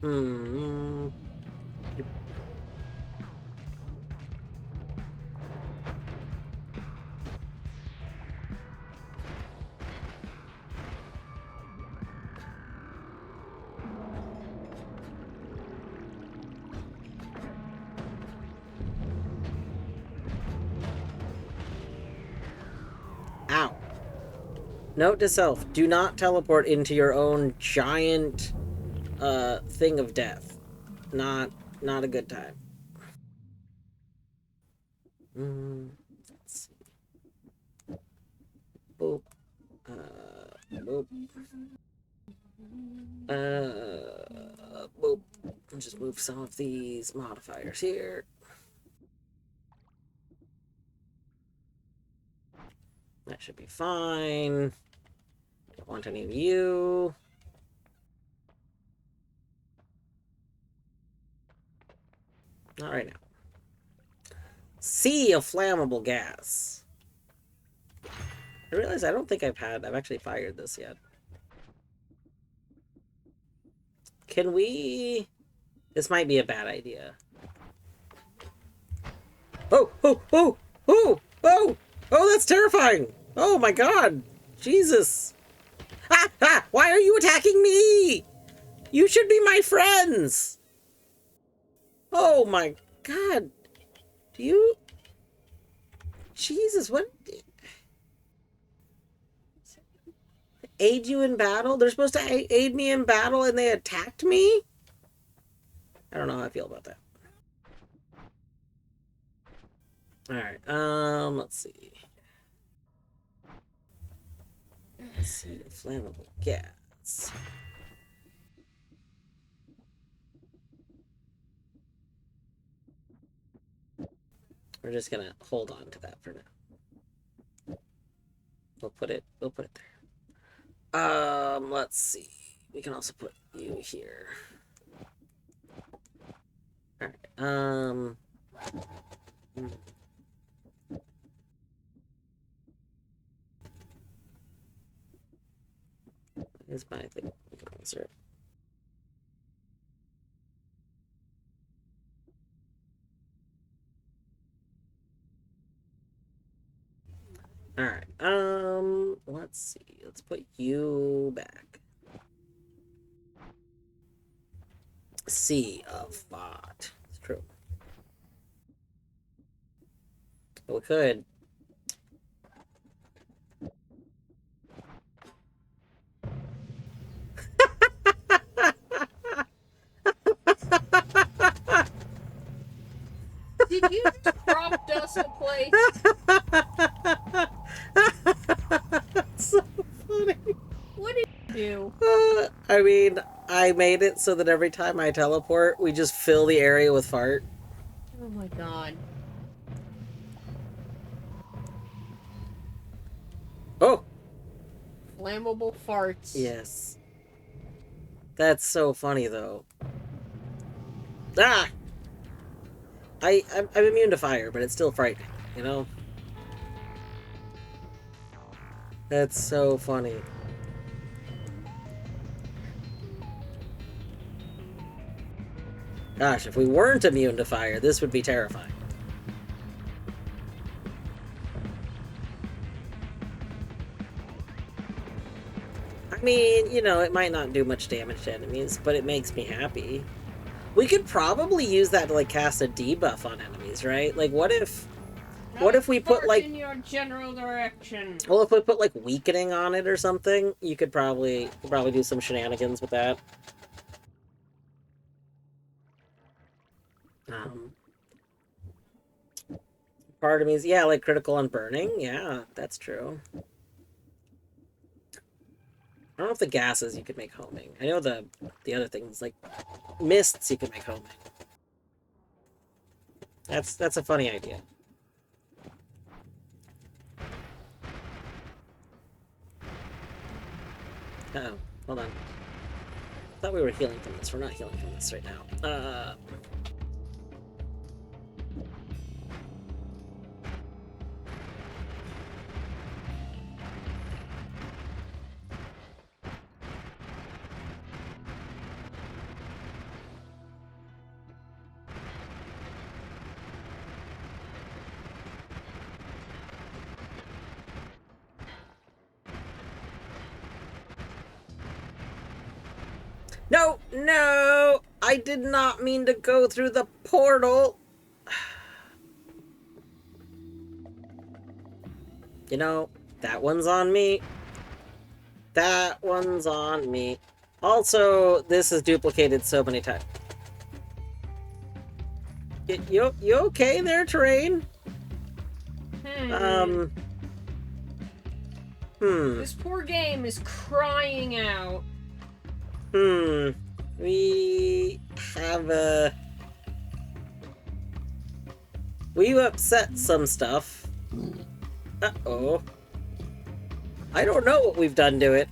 Hmm. Ow. Note to self, do not teleport into your own giant thing of death. Not a good time. Let's see. Boop. Boop. Boop. I'll just move some of these modifiers here. That should be fine. Don't want any of you. Not right now. Sea of flammable gas. I realize I don't think I've actually fired this yet. Can we... This might be a bad idea. Oh, oh, oh, oh, oh, oh, that's terrifying. Oh my god. Jesus. Ah, ah, why are you attacking me? You should be my friends. Oh my god. Do you... Jesus, what... Aid you in battle? They're supposed to aid me in battle and they attacked me? I don't know how I feel about that. Alright, let's see. Let's see, flammable gas. We're just gonna hold on to that for now. We'll put it there. Let's see. We can also put you here. Alright, Here's my thing. Insert. Alright, let's see. Let's put you back. Sea of Thought. It's true. We could. Did you just prompt us to play? That's so funny. What did you do? I mean, I made it so that every time I teleport, we just fill the area with fart. Oh my god. Oh! Flammable farts. Yes. That's so funny, though. Ah! I'm immune to fire, but it's still frightening, you know? That's so funny. Gosh, if we weren't immune to fire, this would be terrifying. I mean, you know, it might not do much damage to enemies, but it makes me happy. We could probably use that to, like, cast a debuff on enemies, right? Like, what if we put, like... in your general direction. Well, if we put, like, weakening on it or something, you could probably do some shenanigans with that. Um, Part of me is, yeah, like critical on burning. Yeah, that's true. I don't know if the gases you could make homing. I know the other things, like mists you could make homing. That's a funny idea. Uh-oh, hold on. I thought we were healing from this. We're not healing from this right now. No, no! I did not mean to go through the portal! You know, that one's on me. That one's on me. Also, this is duplicated so many times. You okay there, Terrain? This poor game is crying out. We have a... We've upset some stuff. Uh-oh. I don't know what we've done to it.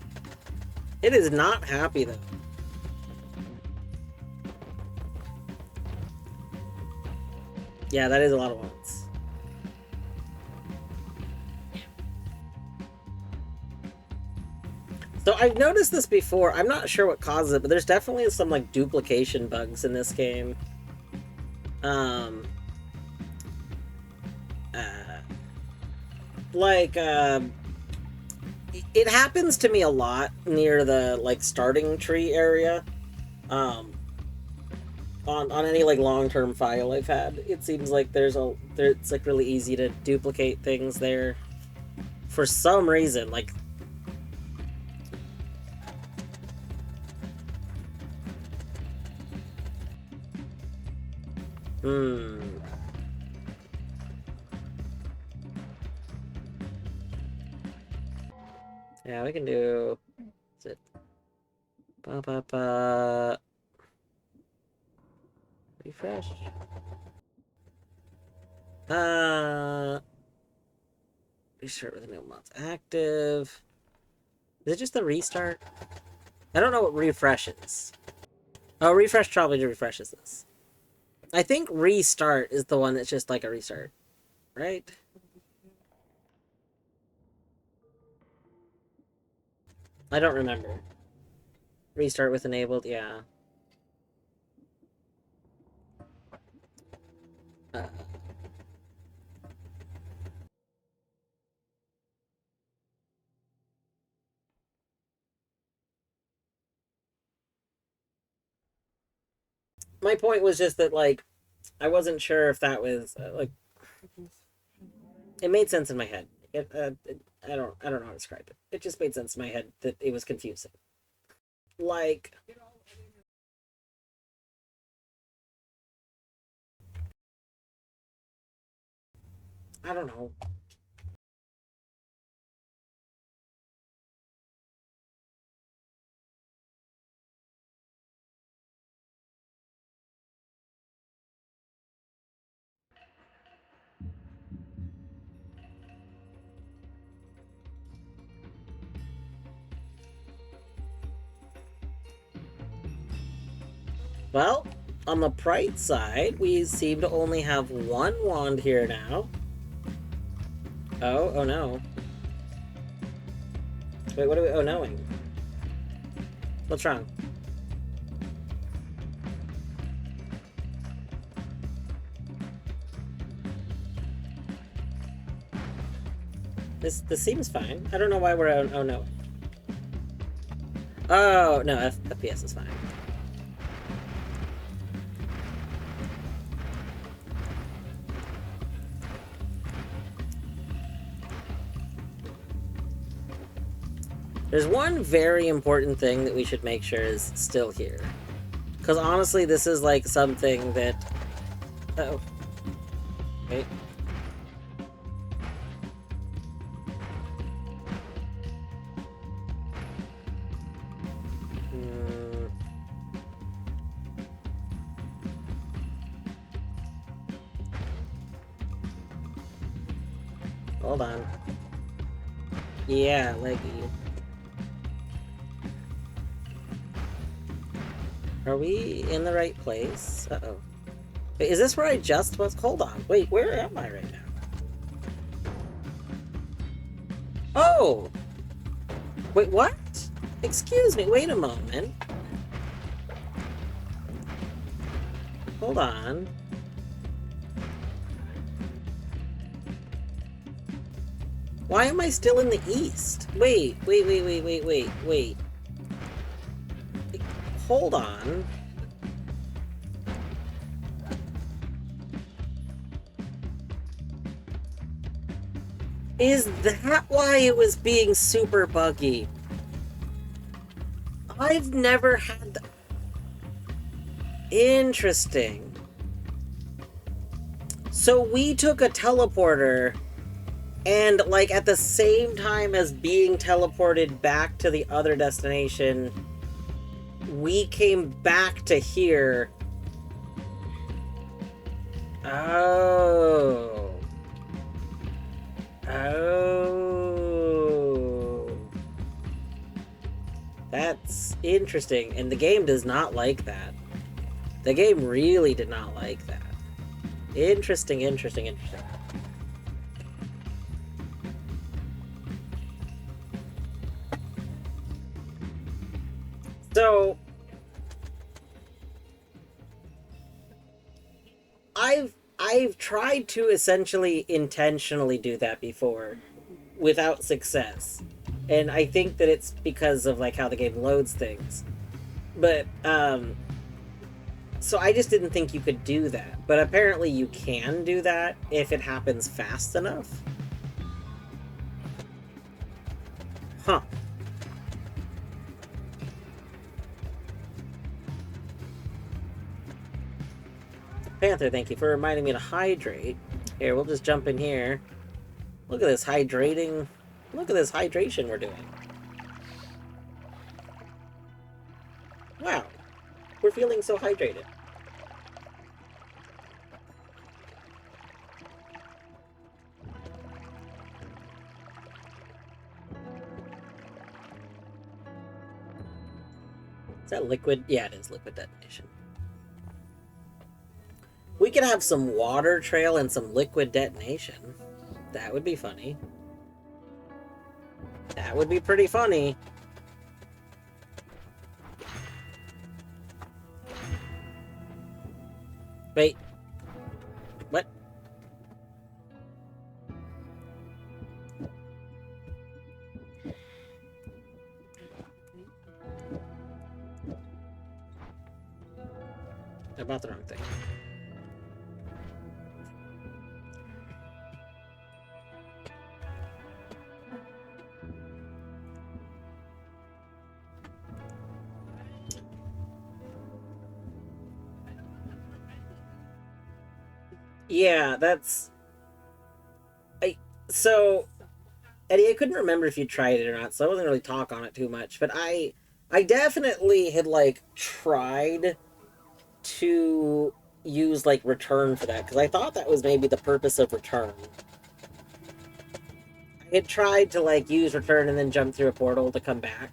It is not happy, though. Yeah, that is a lot of ones. So I've noticed this before. I'm not sure what causes it, but there's definitely some like duplication bugs in this game. Um, like it happens to me a lot near the like starting tree area. On any like long-term file I've had, it seems like it's like really easy to duplicate things there for some reason. Like, yeah, we can do. Is it? Ba ba ba. Refresh. Restart with a new month active. Is it just the restart? I don't know what refresh is. Oh, refresh probably refreshes this. I think restart is the one that's just like a restart, right? I don't remember. Restart with enabled, yeah. Uh, my point was just that, like, I wasn't sure if that was, like, it made sense in my head. I don't know how to describe it. It just made sense in my head that it was confusing. Like, I don't know. Well, on the bright side, we seem to only have one wand here now. Oh no. Wait, what are we oh noing? What's wrong? This seems fine. I don't know why we're oh no. Oh no, FPS is fine. There's one very important thing that we should make sure is still here. Because honestly, this is like something that... Uh-oh. Wait. Hold on. Yeah, leggy. Are we in the right place? Uh-oh. Wait, is this where I just was? Hold on. Wait, where am I right now? Oh! Wait, what? Excuse me, wait a moment. Hold on. Why am I still in the east? Wait. Hold on. Is that why it was being super buggy? I've never had that. Interesting. So we took a teleporter and, like, at the same time as being teleported back to the other destination, we came back to here. Oh. Oh. That's interesting, and the game does not like that. The game really did not like that. Interesting. So, I've tried to essentially intentionally do that before without success. And I think that it's because of like how the game loads things. But so I just didn't think you could do that. But apparently you can do that if it happens fast enough. Huh. Panther, thank you for reminding me to hydrate. Here, we'll just jump in here. Look at this hydrating. Look at this hydration we're doing. Wow. We're feeling so hydrated. Is that liquid? Yeah, it is liquid detonation. We could have some water trail and some liquid detonation. That would be funny. That would be pretty funny. Wait. What? I bought the wrong thing. Yeah, that's... So, Eddie, I couldn't remember if you tried it or not, so I wasn't really talk on it too much, but I definitely had, like, tried to use, like, return for that, because I thought that was maybe the purpose of return. I had tried to, like, use return and then jump through a portal to come back,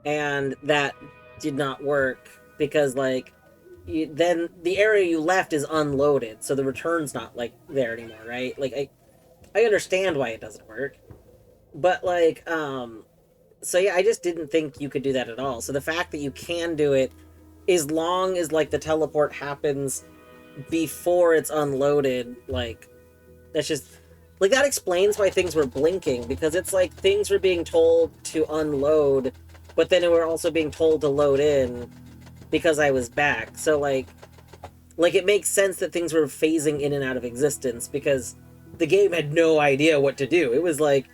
and that did not work, because, like, then the area you left is unloaded, so the return's not like there anymore, right? Like I understand why it doesn't work, but like so yeah, I just didn't think you could do that at all. So the fact that you can do it as long as like the teleport happens before it's unloaded, like that's just like that explains why things were blinking, because it's like things were being told to unload, but then they were also being told to load in because I was back. So like it makes sense that things were phasing in and out of existence because the game had no idea what to do. It was like,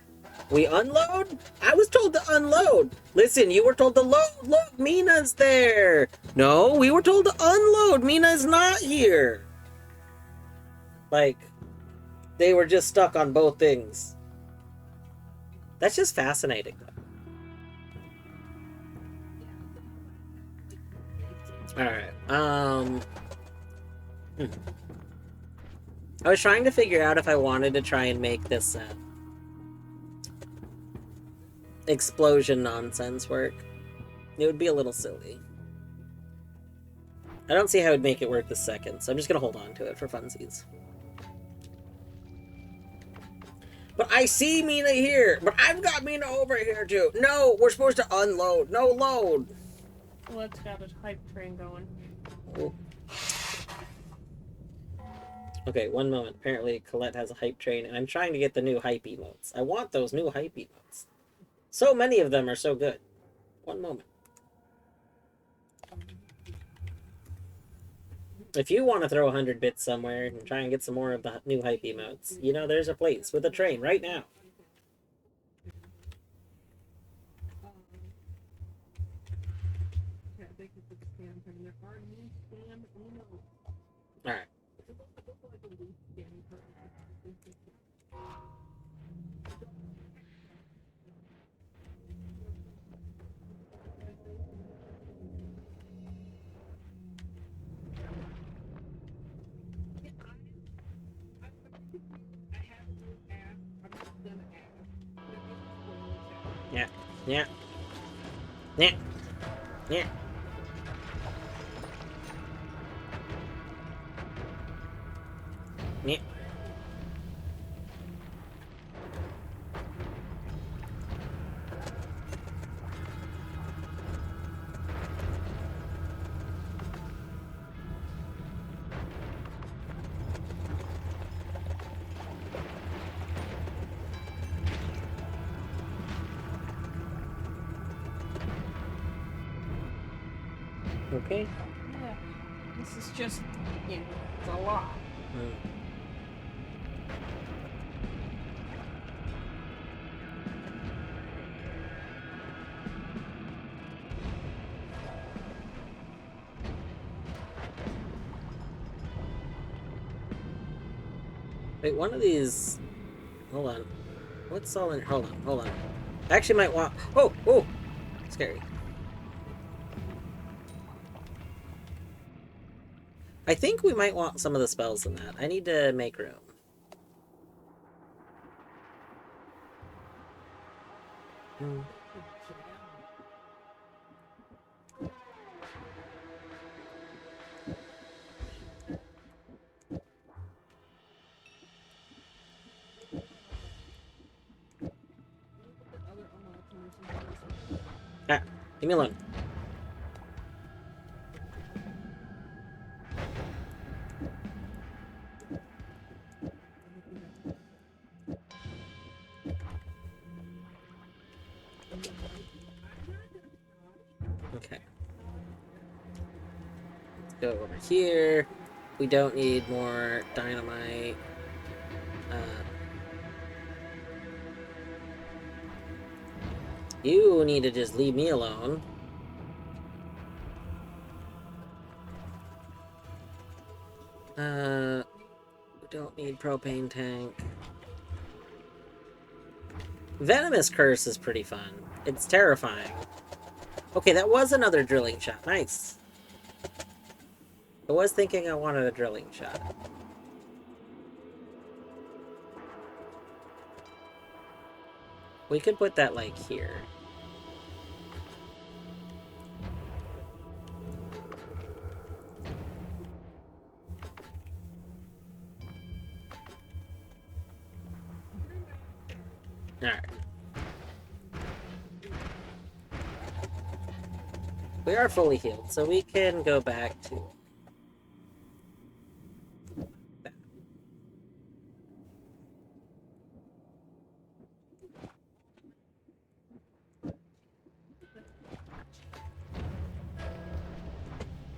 we unload? I was told to unload. Listen, you were told to load. Look, Mina's there. No, we were told to unload. Mina's not here. Like, they were just stuck on both things. That's just fascinating. Alright, I was trying to figure out if I wanted to try and make this explosion nonsense work. It would be a little silly. I don't see how it'd make it work this second, so I'm just gonna hold on to it for funsies. But I see Mina here! But I've got Mina over here too! No, we're supposed to unload! No load! Let's got a hype train going. Oh. Okay, one moment. Apparently Colette has a hype train, and I'm trying to get the new hype emotes. I want those new hype emotes. So many of them are so good. One moment. If you want to throw 100 bits somewhere and try and get some more of the new hype emotes, you know, there's a place with a train right now. Alright. Yeah. Yeah. Yeah. Yeah. Yeah. Okay. Yeah. This is just, you know, it's a lot. Wait, one of these... Hold on. What's all in... Hold on. I actually might want... Oh! Scary. I think we might want some of the spells in that. I need to make room. Ah, leave me alone. Okay. Let's go over here. We don't need more dynamite. You need to just leave me alone. We don't need propane tank. Venomous Curse is pretty fun. It's terrifying. Okay, that was another drilling shot. Nice. I was thinking I wanted a drilling shot. We could put that, like, here. Alright. We are fully healed, so we can go back to that.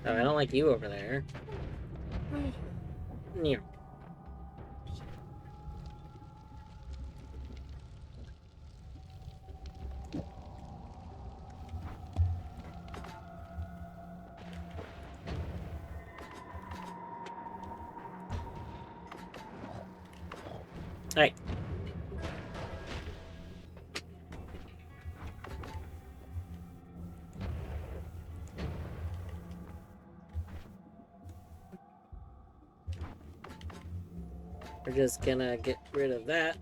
Oh, I don't like you over there. Yeah. Alright. We're just gonna get rid of that.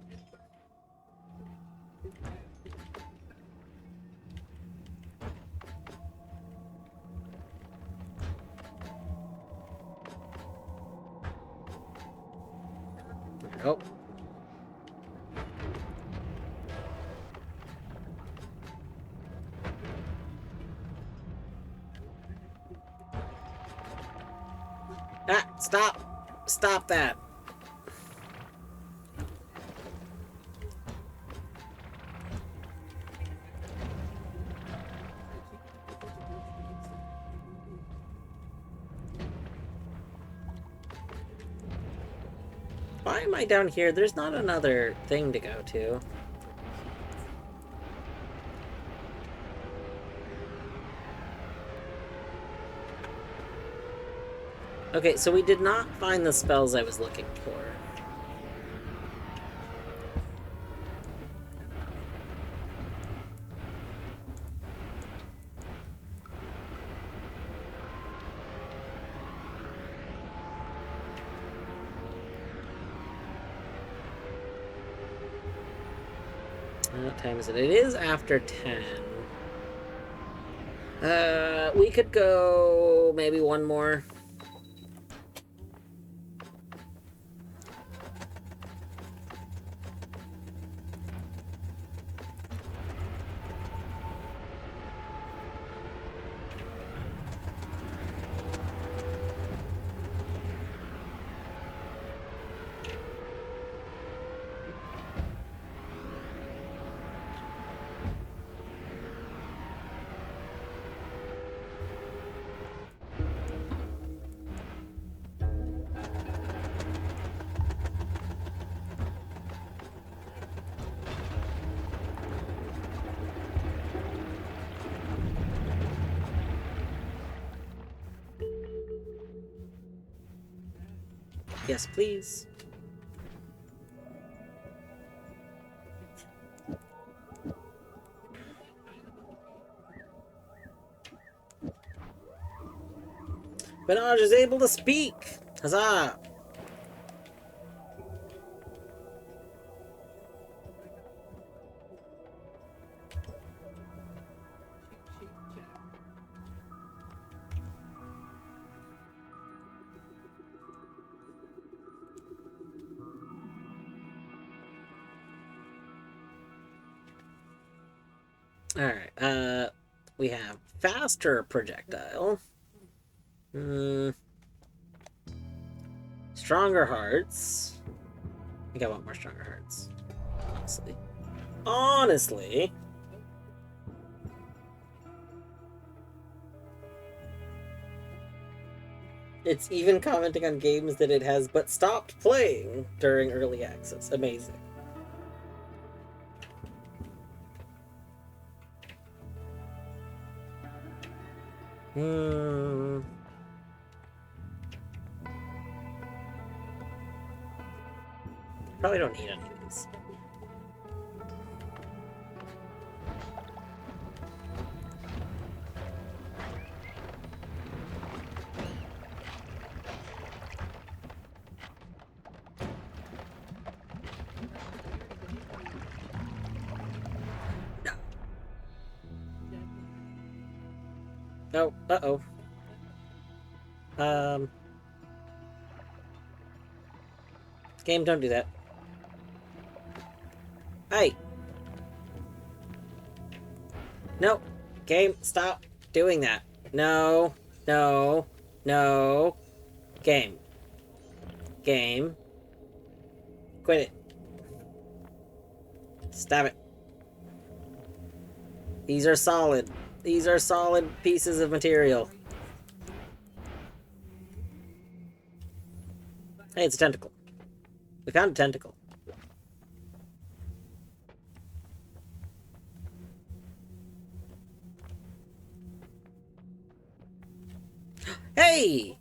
Oh. Ah, stop! Stop that! Why am I down here? There's not another thing to go to. Okay, so we did not find the spells I was looking for. What time is it? It is after 10. We could go maybe one more. Yes, please. Benaj is able to speak! Huzzah! Alright, we have faster projectile. Stronger hearts. I think I want more stronger hearts. Honestly. Honestly. It's even commenting on games that it has but stopped playing during early access. Amazing. Probably don't need any of these. No. Oh, uh-oh. Game, don't do that. Hey! No. Game, stop doing that. No. No. No. Game. Game. Quit it. Stop it. These are solid. These are solid pieces of material. Hey, it's a tentacle. We found a tentacle. Hey!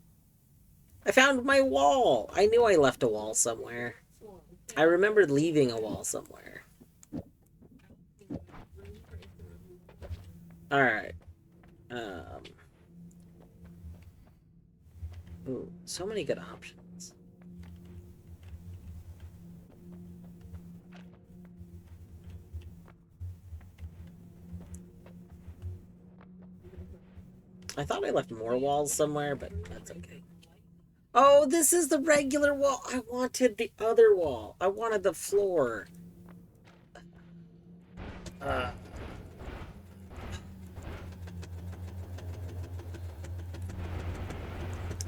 I found my wall! I knew I left a wall somewhere. I remembered leaving a wall somewhere. Alright. Ooh, so many good options. I thought I left more walls somewhere, but that's okay. Oh, this is the regular wall. I wanted the other wall. I wanted the floor. I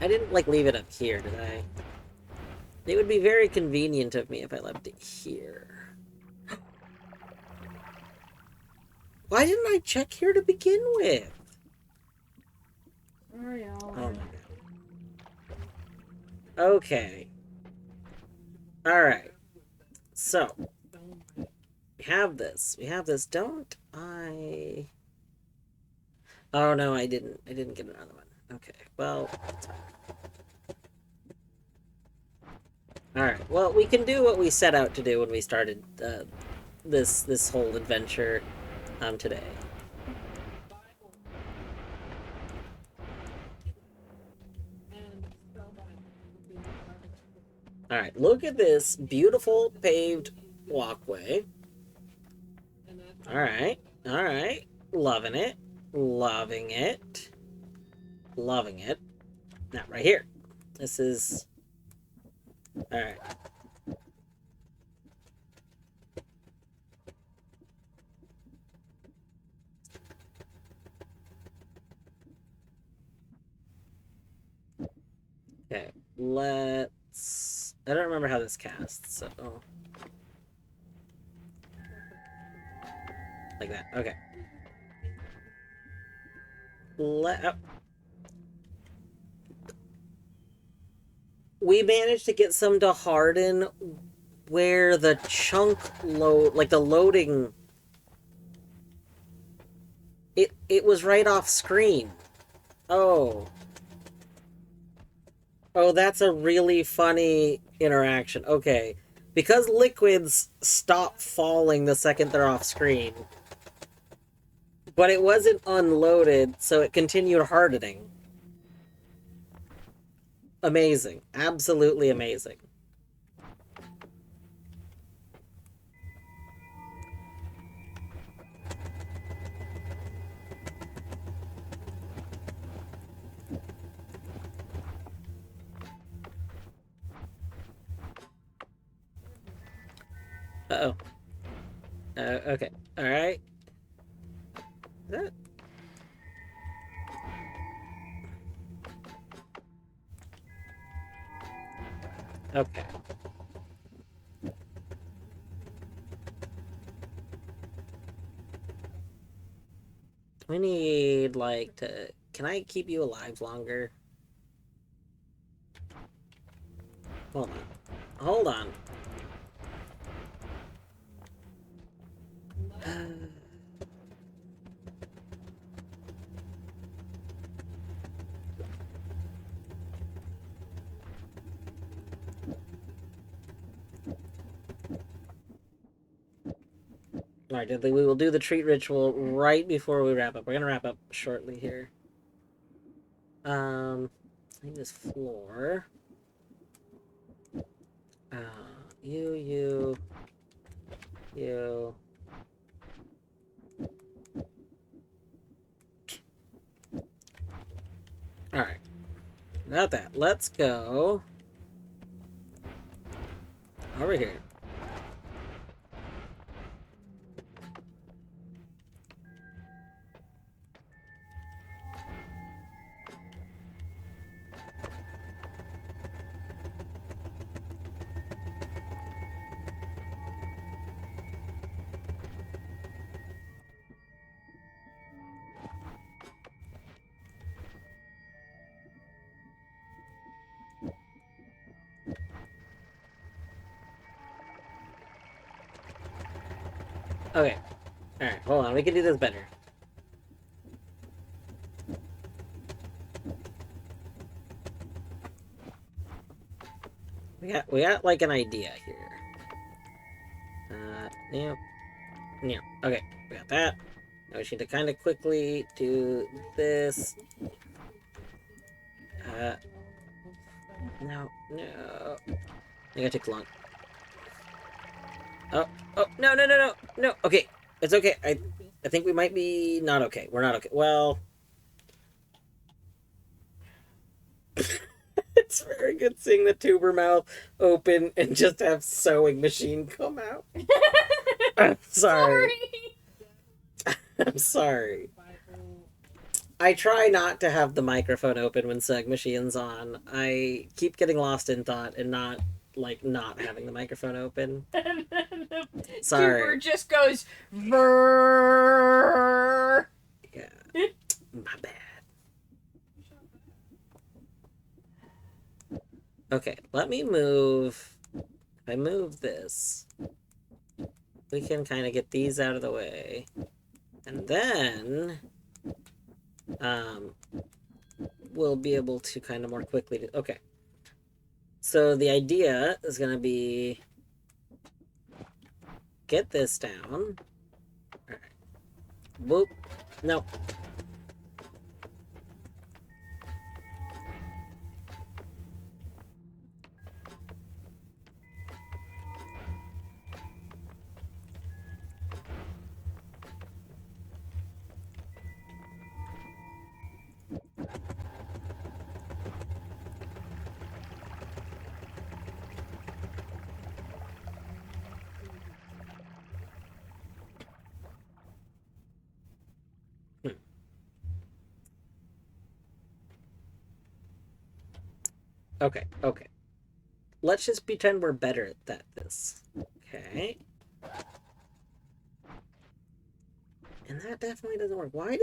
didn't, like, leave it up here, did I? It would be very convenient of me if I left it here. Why didn't I check here to begin with? Sorry, Oh my god. Okay. Alright. So. We have this. We have this. Don't I... Oh no, I didn't. I didn't get another one. Okay. Well, that's fine. Alright. Well, we can do what we set out to do when we started this whole adventure today. Alright, look at this beautiful paved walkway. Alright, alright. Loving it. Loving it. Loving it. Now, right here. This is... Alright. Okay, let's... I don't remember how this casts, so... Like that, okay. We managed to get some to harden where the chunk load... Like, the loading... It was right off screen. Oh. Oh, that's a really funny interaction. Okay. Because liquids stop falling the second they're off screen. But it wasn't unloaded, so it continued hardening. Amazing. Absolutely amazing. Uh-oh. Okay. Alright. That... Okay. We need, like, to... Can I keep you alive longer? Hold on. Hold on. Alright, we will do the treat ritual right before we wrap up. We're gonna wrap up shortly here. I need this floor. You. Alright. Not that. Let's go over here. Okay. Alright, hold on. We can do this better. We got like an idea here. Yep. Yep. Okay, we got that. Now we need to kind of quickly do this. No, no. I gotta take long. Oh, oh, no, no, no, no, no. Okay, it's okay. I think we might be not okay. We're not okay. Well, it's very good seeing the tuber mouth open and just have sewing machine come out. I'm sorry. I'm sorry. I try not to have the microphone open when sewing machine's on. I keep getting lost in thought and not having the microphone open. Sorry. Tuber just goes Vrrr. Yeah. My bad. Okay, let me move. If I move this, we can kind of get these out of the way. And then we'll be able to kind of more quickly do... Okay. So the idea is going to be get this down. All right. Whoop. No. Okay, okay. Let's just pretend we're better at this. Okay. And that definitely doesn't work. Why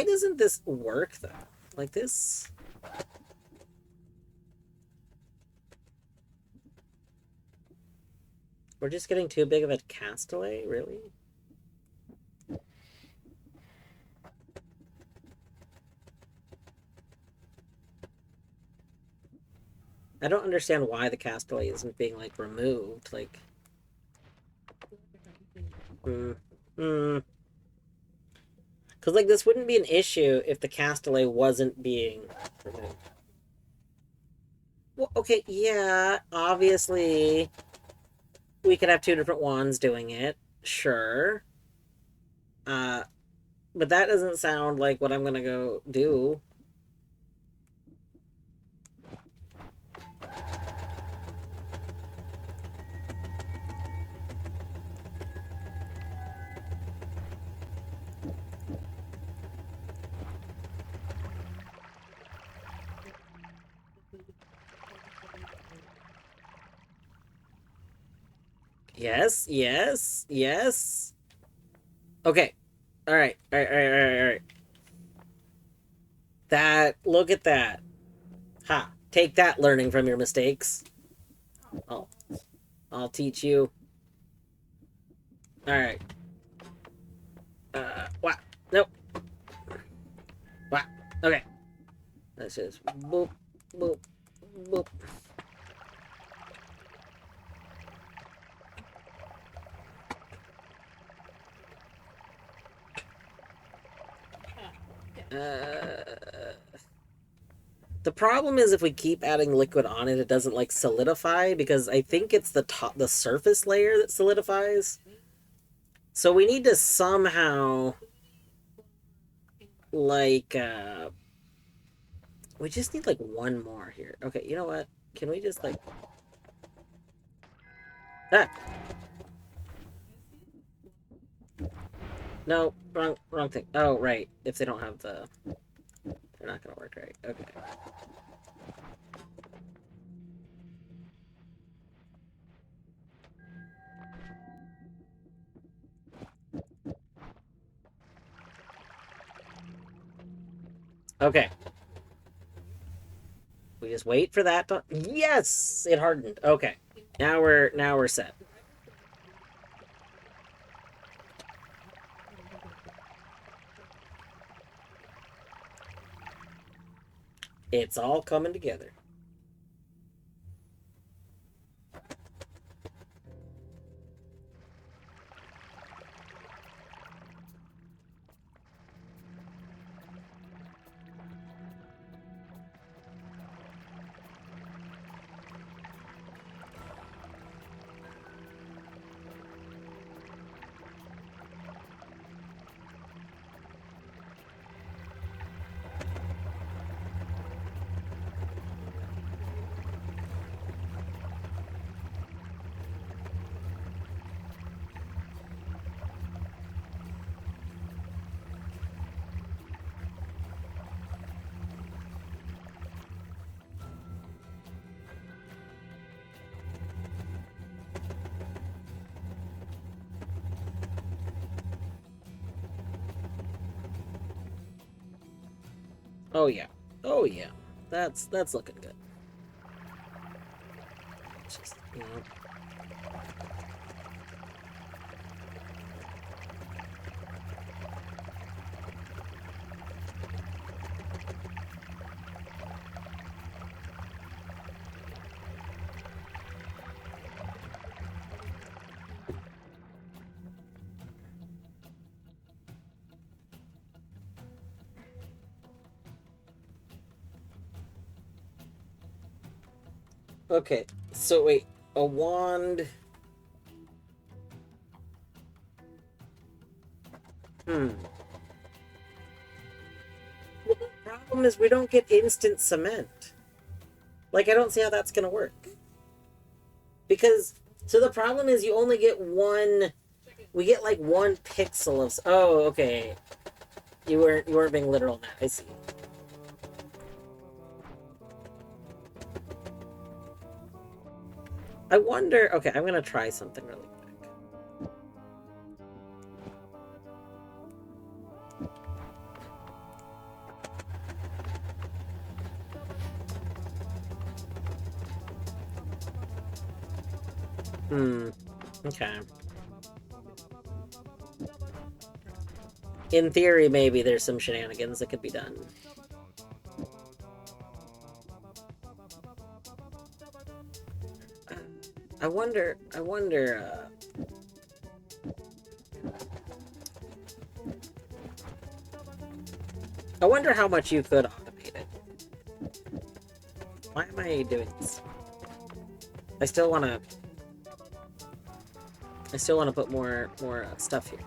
doesn't this work, though? Like this... We're just getting too big of a castaway? Really? I don't understand why the castaway isn't being, like, removed. Like... Because, like, this wouldn't be an issue if the castaway wasn't being removed. Well, okay, yeah, obviously... We could have two different wands doing it. Sure. But that doesn't sound like what I'm gonna go do. Yes, yes, yes. Okay. Alright, alright. Look at that. Ha. Take that, learning from your mistakes. I'll teach you. Alright. What? Nope. What? Okay. Let's just boop, boop, boop. The problem is if we keep adding liquid on it, it doesn't like solidify because I think it's the surface layer that solidifies. So we need to somehow like we just need like one more here. Okay, you know what? Can we just like ah. No, wrong thing. Oh, right. If they don't have the... They're not gonna work right. Okay. Okay. We just wait for that to... Yes! It hardened. Okay. Now we're set. It's all coming together. Oh yeah. Oh yeah. That's looking good. Just, you know. Okay, so wait, a wand. Hmm. Well, the problem is we don't get instant cement. Like, I don't see how that's gonna work. Because, so the problem is you only get one. We get like one pixel of. Oh, okay. You weren't being literal now. I see. I wonder. Okay, I'm gonna try something really quick. Hmm. Okay. In theory, maybe there's some shenanigans that could be done. I wonder. I wonder how much you could automate it. Why am I doing this? I still want to. I still want to put more stuff here.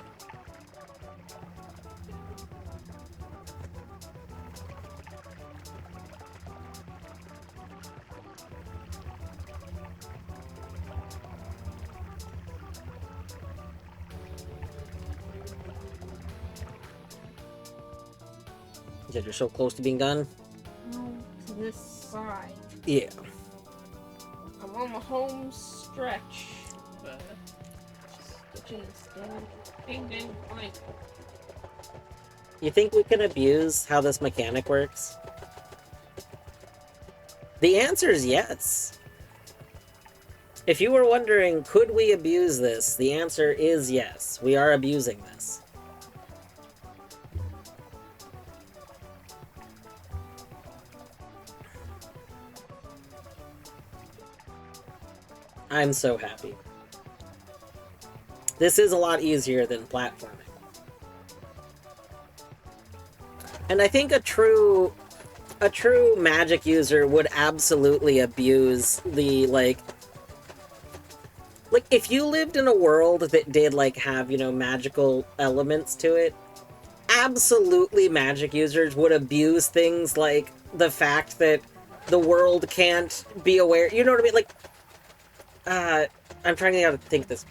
You said you're so close to being done? No, to this side. Yeah. I'm on the home stretch. But stitches down. Ding ding blank. You think we can abuse how this mechanic works? The answer is yes. If you were wondering, could we abuse this? The answer is yes. We are abusing this. I'm so happy. This is a lot easier than platforming. And I think a true magic user would absolutely abuse the like if you lived in a world that did like have, you know, magical elements to it, absolutely magic users would abuse things like the fact that the world can't be aware. You know what I mean? Like I'm trying to think this.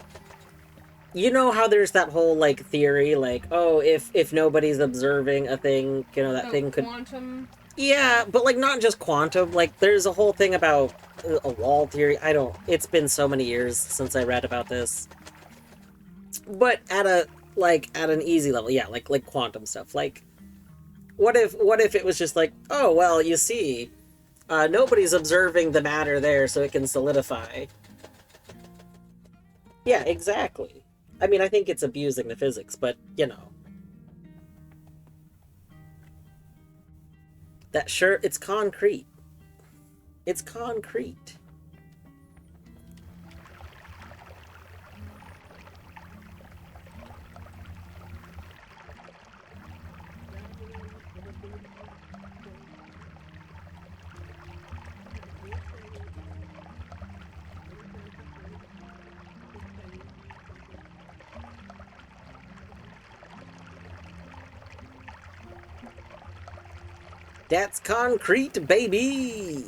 You know how there's that whole like theory, like, oh, if nobody's observing a thing, you know, that thing could. Quantum. Yeah, but like not just quantum. Like there's a whole thing about a wall theory. I don't. It's been so many years since I read about this. But at an easy level, yeah, like quantum stuff. Like, what if it was just like, oh well, you see, nobody's observing the matter there, so it can solidify. Yeah, exactly. I mean, I think it's abusing the physics, but, you know. That sure, it's concrete. It's concrete. That's concrete, baby!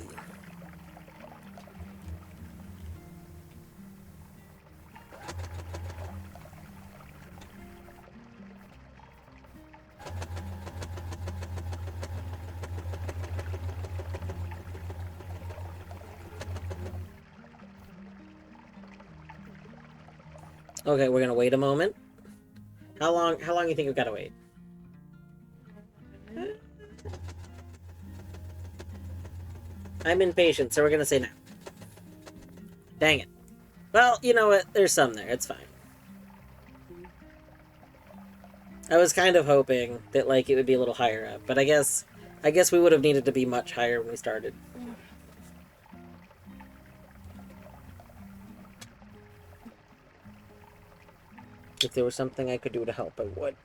Okay, we're gonna wait a moment. How long do you think we've gotta wait? I'm impatient, so we're gonna say no. Dang it. Well, you know what? There's some there. It's fine. I was kind of hoping that, like, it would be a little higher up, but I guess we would have needed to be much higher when we started. If there was something I could do to help, I would.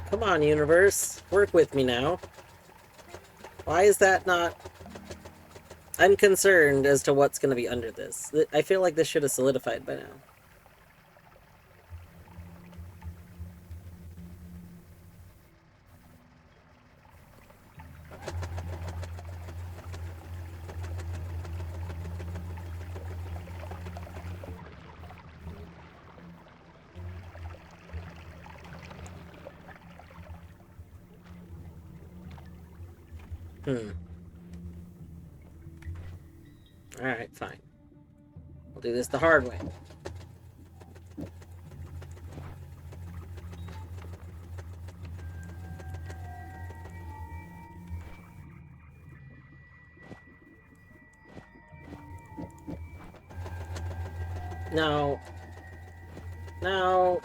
Come on, universe. Work with me now. Why is that not... I'm concerned as to what's going to be under this. I feel like this should have solidified by now. Alright, fine. We'll do this the hard way. No. No.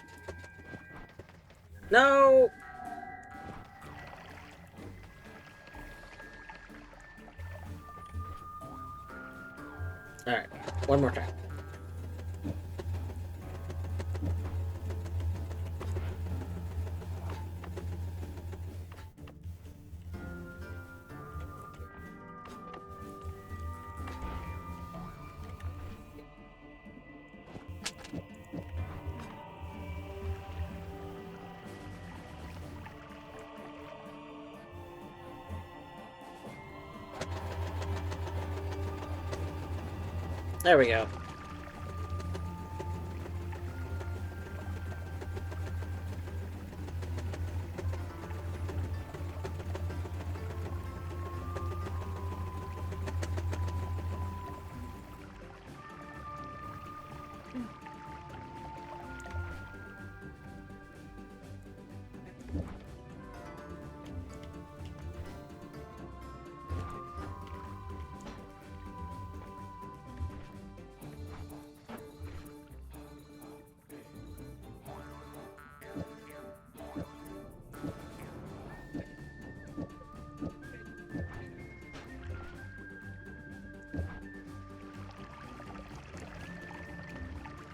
No! Alright, one more time. There we go.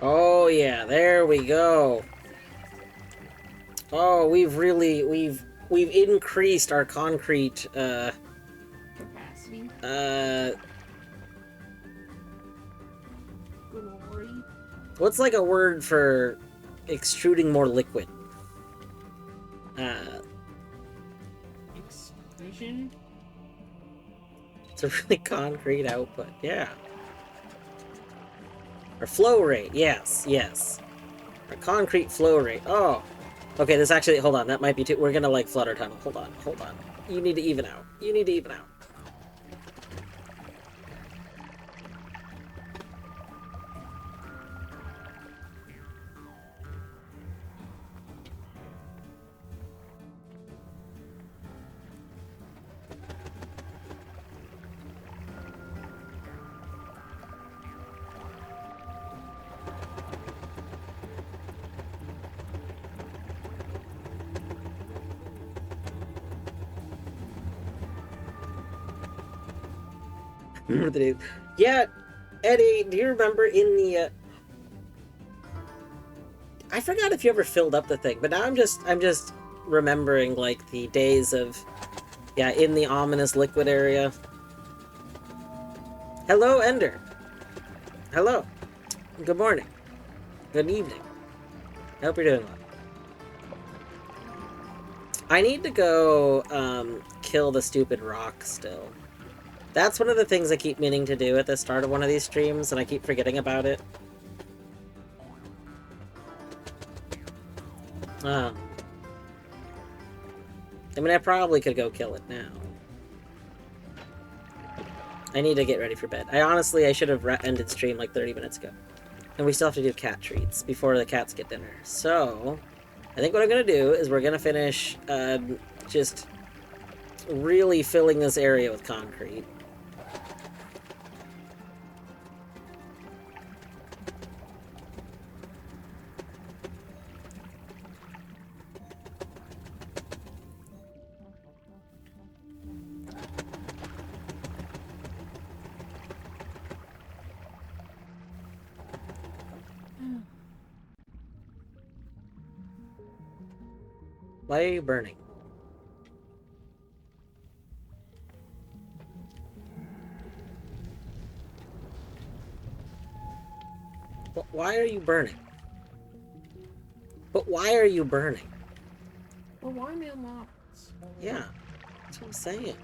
Oh yeah, there we go. Oh, we've increased our concrete capacity. Glory. What's like a word for extruding more liquid? Extrusion. It's a really concrete output, yeah. Our flow rate, yes, yes. Our concrete flow rate. Oh, okay. This actually, hold on. That might be too. We're gonna like flood our tunnel. Hold on, hold on. You need to even out. You need to even out. Remember the days. Yeah, Eddie, do you remember in the I forgot if you ever filled up the thing, but now I'm just remembering like the days of yeah, in the ominous liquid area. Hello, Ender. Hello. Good morning. Good evening. I hope you're doing well. I need to go kill the stupid rock still. That's one of the things I keep meaning to do at the start of one of these streams, and I keep forgetting about it. I mean, I probably could go kill it now. I need to get ready for bed. I should have ended stream like 30 minutes ago. And we still have to do cat treats before the cats get dinner. So, I think what I'm going to do is we're going to finish just really filling this area with concrete. Why are you burning? Why are you burning? But why are you burning? Well, why not? Yeah, that's what I'm saying.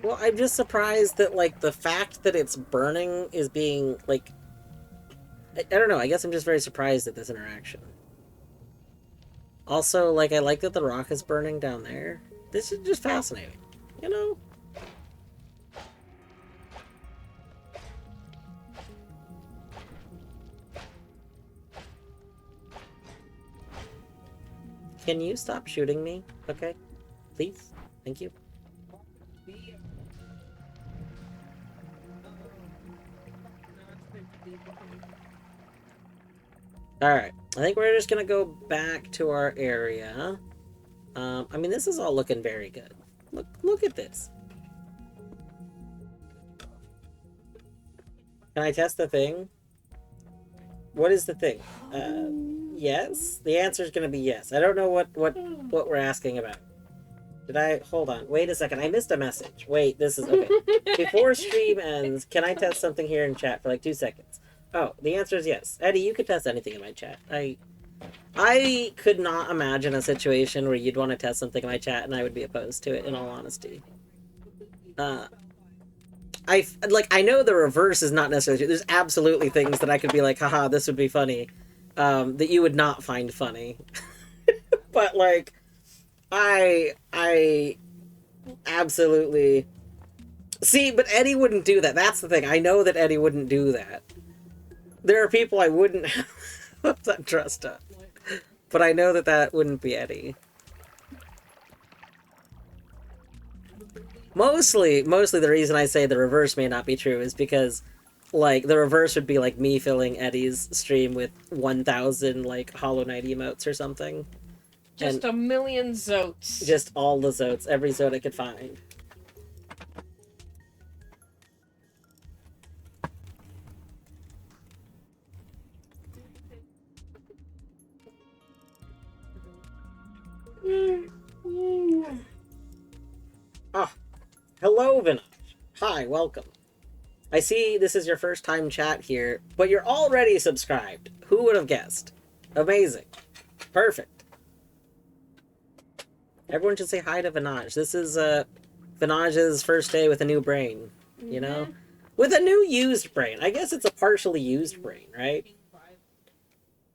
Well, I'm just surprised that, like, the fact that it's burning is being, like... I don't know, I guess I'm just very surprised at this interaction. Also, like, I like that the rock is burning down there. This is just fascinating, you know? Can you stop shooting me? Okay? Please? Thank you. Alright, I think we're just gonna go back to our area. I mean, this is all looking very good. Look at this. Can I test the thing? What is the thing? Yes? The answer is gonna be yes. I don't know what we're asking about. Did I... Hold on. Wait a second. I missed a message. Wait, this is... Okay. Before stream ends, can I test something here in chat for like 2 seconds? Oh, the answer is yes. Eddie, you could test anything in my chat. I could not imagine a situation where you'd want to test something in my chat and I would be opposed to it, in all honesty. I know the reverse is not necessarily true. There's absolutely things that I could be like, haha, this would be funny, that you would not find funny. But, like, I absolutely... See, but Eddie wouldn't do that. That's the thing. I know that Eddie wouldn't do that. There are people I wouldn't have that trust on. But I know that that wouldn't be Eddie. Mostly the reason I say the reverse may not be true is because, like, the reverse would be like me filling Eddie's stream with 1,000, like, Hollow Knight emotes or something. Just a million zotes. Just all the zotes, every zote I could find. Ah, hello, Vinaj. Hi, welcome. I see this is your first time chat here, but you're already subscribed. Who would have guessed? Amazing. Perfect. Everyone should say hi to Vinaj. This is Vinaj's first day with a new brain, you know? With a new used brain. I guess it's a partially used brain, right?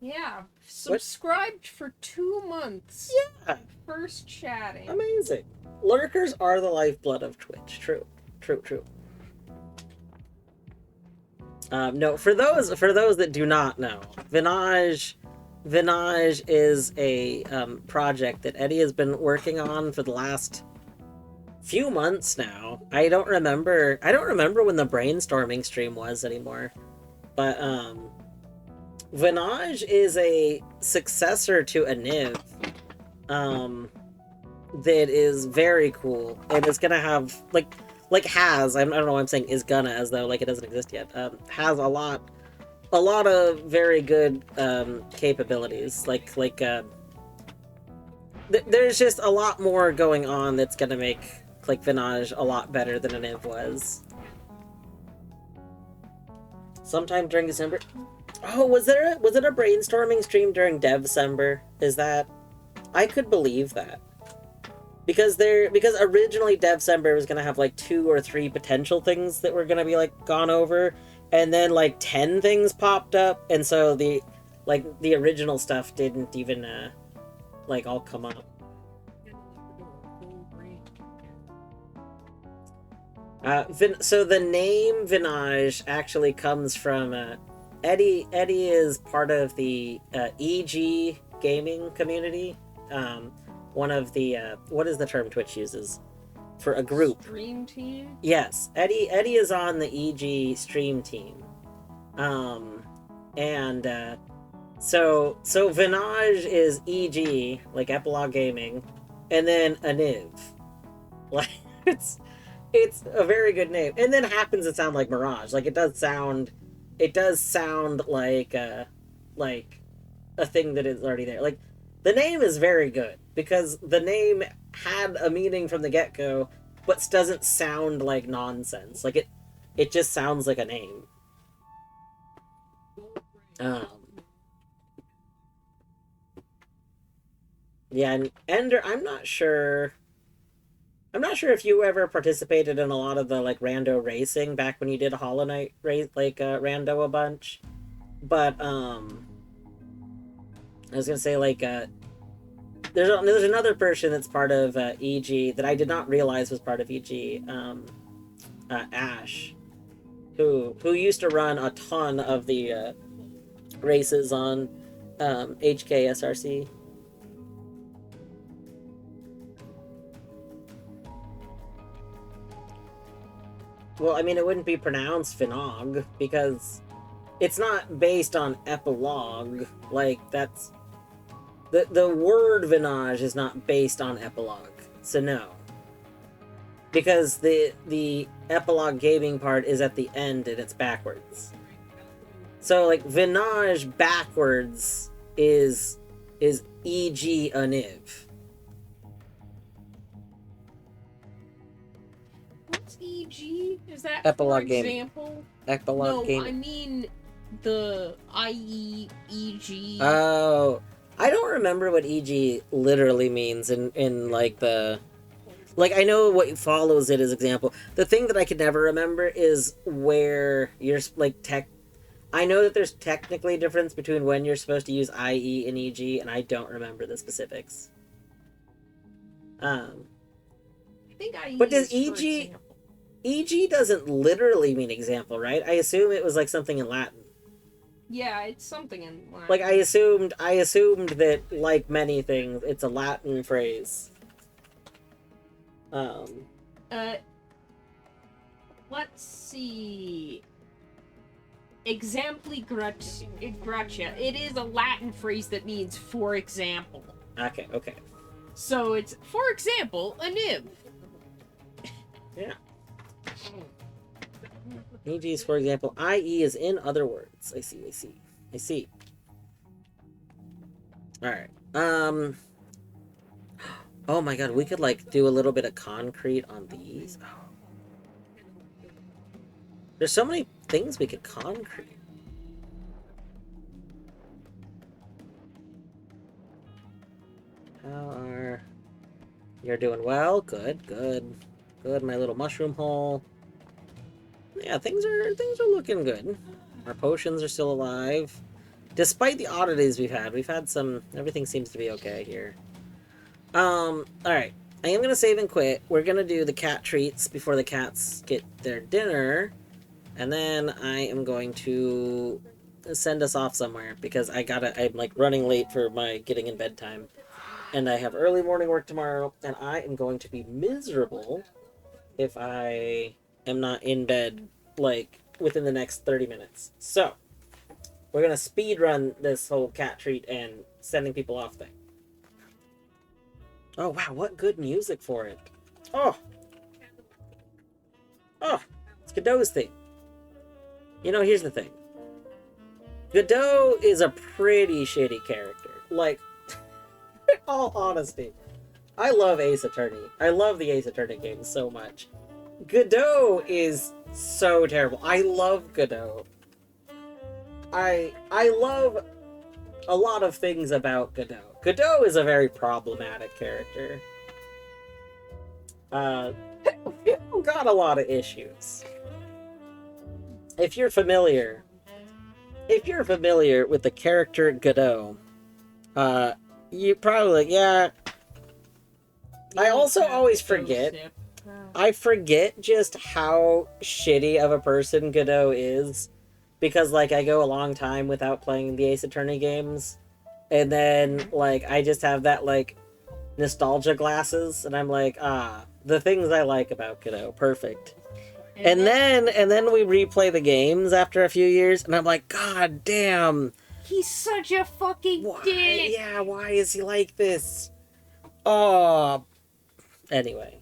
Yeah. Subscribed for 2 months. Yeah. First chatting. Amazing. Lurkers are the lifeblood of Twitch. True. True. No, for those that do not know, Vinaj Vinage is a project that Eddie has been working on for the last few months now. I don't remember when the brainstorming stream was anymore. But Vinage is a successor to Aniv. That is very cool, and it's gonna have I don't know why I'm saying is gonna as though like it doesn't exist yet. Has a lot of very good capabilities. There's just a lot more going on that's gonna make like Vinage a lot better than Aniv was. Sometime during December. Oh, was it a brainstorming stream during Devcember? Is that? I could believe that. Because originally Devcember was gonna have like 2 or 3 potential things that were gonna be like gone over, and then like 10 things popped up, and so the original stuff didn't even like all come up. So the name Vinage actually comes from Eddie. Eddie is part of the EG gaming community. One of the what is the term Twitch uses for a group? Stream team? Yes, Eddie is on the EG stream team. So Vinage is EG, like Epilogue Gaming, and then Aniv. Like it's a very good name. And then happens to sound like Mirage. Like it does sound like a thing that is already there. Like the name is very good because the name had a meaning from the get-go, but doesn't sound like nonsense. Like it just sounds like a name. Yeah, and Ender, I'm not sure if you ever participated in a lot of the like rando racing back when you did Hollow Knight race, rando a bunch. But I was gonna say there's another person that's part of EG that I did not realize was part of EG. Ash, who used to run a ton of the races on HKSRC. Well, I mean, it wouldn't be pronounced Finog because it's not based on epilogue. Like, that's... The word Vinage is not based on epilogue, so no. Because the epilogue gaming part is at the end and it's backwards. So, like, Vinage backwards is E.G. Aniv. What's EG? Is that Epilogue for game. example? Epilogue game. No, I mean the IE-EG. Oh, I don't remember what EG literally means in like the... Like, I know what follows it as example. The thing that I could never remember is where you're, like, I know that there's technically a difference between when you're supposed to use IE and EG, and I don't remember the specifics. I think IE but does is EG... EG doesn't literally mean example, right? I assume it was, like, something in Latin. Yeah, it's something in Latin. Like, I assumed that, like many things, it's a Latin phrase. Let's see. Exempli gratia. It is a Latin phrase that means for example. Okay. So it's, for example, a nib. Yeah. EG's, for example, IE is in other words. I see. Alright. Oh my god, we could, like, do a little bit of concrete on these. Oh. There's so many things we could concrete. How are... You're doing well? Good, my little mushroom hole. Yeah, things are looking good. Our potions are still alive. Despite the oddities we've had some... Everything seems to be okay here. Alright. I am gonna save and quit. We're gonna do the cat treats before the cats get their dinner. And then I am going to send us off somewhere because I'm like running late for my getting in bed time. And I have early morning work tomorrow, and I am going to be miserable if I am not in bed, like, within the next 30 minutes. So, we're gonna speed run this whole cat treat and sending people off thing. Oh, wow, what good music for it. Oh! Oh! It's Godot's thing. You know, here's the thing. Godot is a pretty shitty character. Like, in all honesty. I love Ace Attorney. I love the Ace Attorney games so much. Godot is so terrible. I love Godot. I love a lot of things about Godot. Godot is a very problematic character. Got a lot of issues. If you're familiar with the character Godot, you probably like, yeah. I also always forget. I forget just how shitty of a person Godot is, because like I go a long time without playing the Ace Attorney games, and then like I just have that like nostalgia glasses, and I'm like, the things I like about Godot, perfect. And then we replay the games after a few years, and I'm like, God damn, he's such a fucking dick. Yeah, why is he like this? Oh, anyway.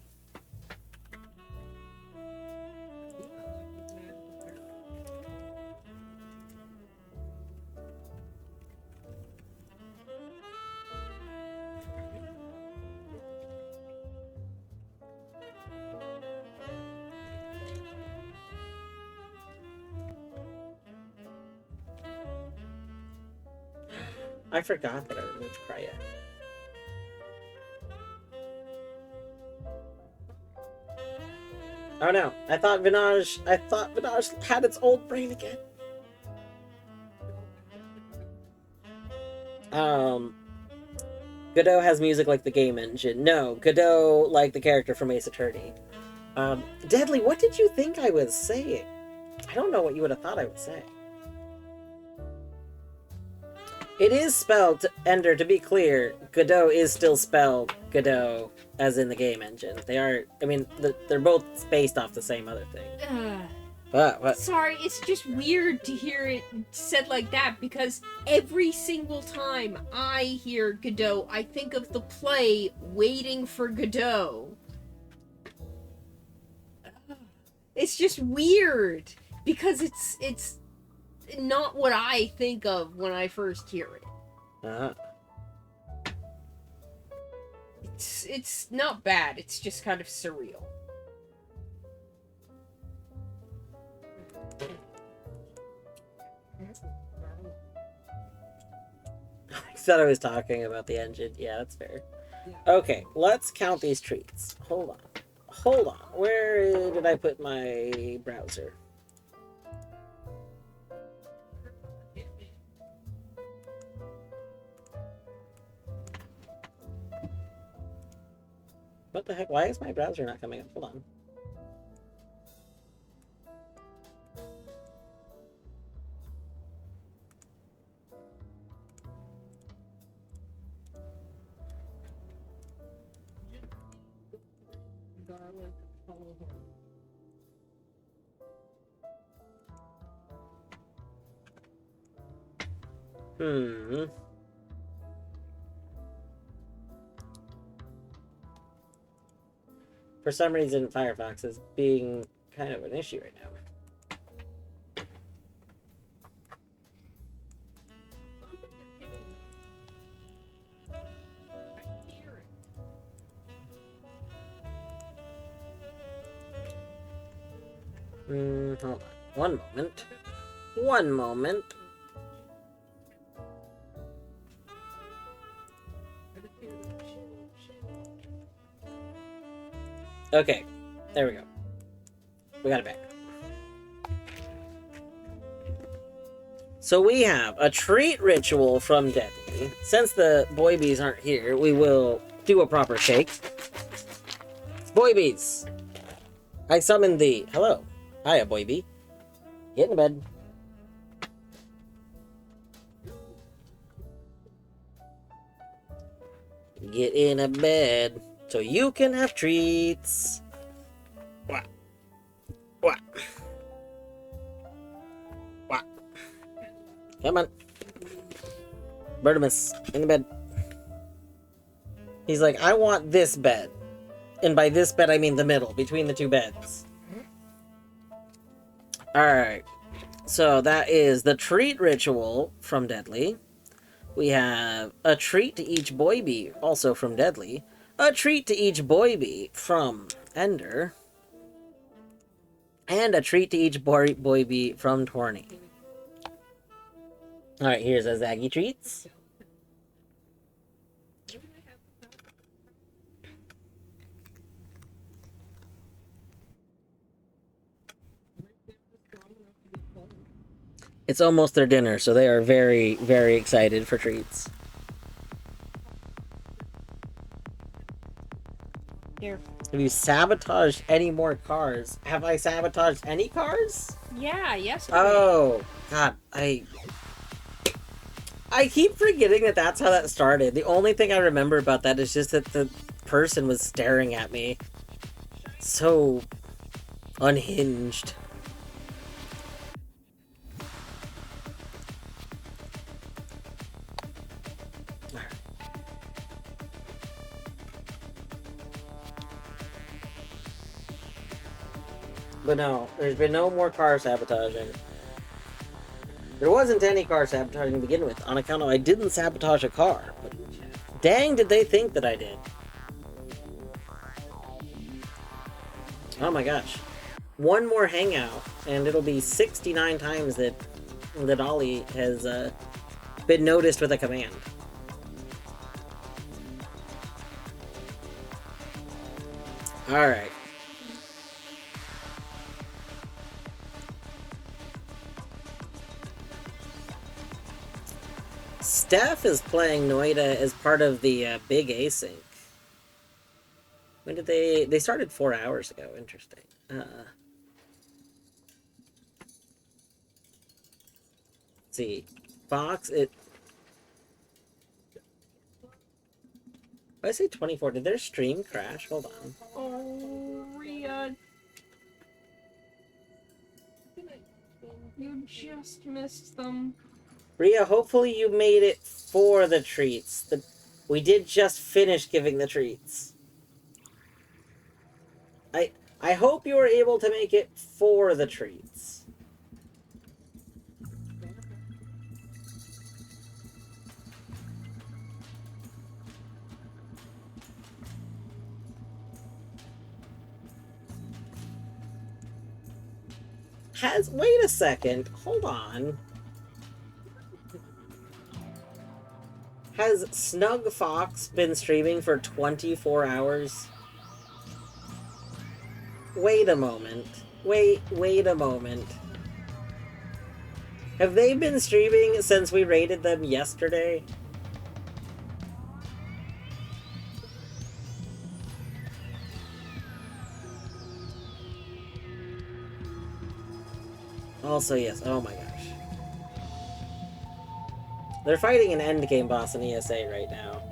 I forgot that I removed Kraya. Oh no, I thought Vinaj had its old brain again. Godot has music like the game engine. No, Godot like the character from Ace Attorney. Deadly, what did you think I was saying? I don't know what you would have thought I would say. It is spelled Ender, to be clear. Godot is still spelled Godot, as in the game engine. They are, I mean, they're both based off the same other thing. What? Sorry, it's just weird to hear it said like that, because every single time I hear Godot, I think of the play Waiting for Godot. It's just weird, because it's not what I think of when I first hear it. It's not bad, it's just kind of surreal. I thought I was talking about the engine. Yeah, that's fair. Okay, let's count these treats. Hold on. Where did I put my browser? What the heck? Why is my browser not coming up? Hold on. For some reason, Firefox is being kind of an issue right now. Hold on. One moment. Okay, there we go. We got it back. So we have a treat ritual from Deadly. Since the boy bees aren't here, we will do a proper shake. Boy bees, I summon thee. Hello. Hiya, boy bee. Get in bed. Get in a bed so you can have treats. Wah. Wah. Wah. Come on. Bertimus, in the bed. He's like, I want this bed. And by this bed, I mean the middle, between the two beds. Alright. So that is the treat ritual from Deadly. We have a treat to each boy bee, also from Deadly. A treat to each boy bee from Ender. And a treat to each boy bee from Torny. Alright, here's a Zaggy Treats. It's almost their dinner, so they are very, very excited for treats. Here. Have you sabotaged any more cars? Have I sabotaged any cars? Yeah, yes. Oh, God, I keep forgetting that that's how that started. The only thing I remember about that is just that the person was staring at me. So unhinged. But no, there's been no more car sabotaging. There wasn't any car sabotaging to begin with, on account of I didn't sabotage a car. But dang, did they think that I did. Oh my gosh. One more hangout, and it'll be 69 times that Ollie has been noticed with a command. Alright. Steph is playing Noita as part of the big async. When did they started 4 hours ago. Interesting. Let's see. Fox, it... Why did I say 24? Did their stream crash? Hold on. Oh, Rhea. You just missed them. Rhea, hopefully you made it for the treats. We did just finish giving the treats. I hope you were able to make it for the treats. Wait a second. Hold on. Has Snug Fox been streaming for 24 hours? Wait a moment. Wait a moment. Have they been streaming since we raided them yesterday? Also, yes. Oh my gosh. They're fighting an endgame boss in ESA right now.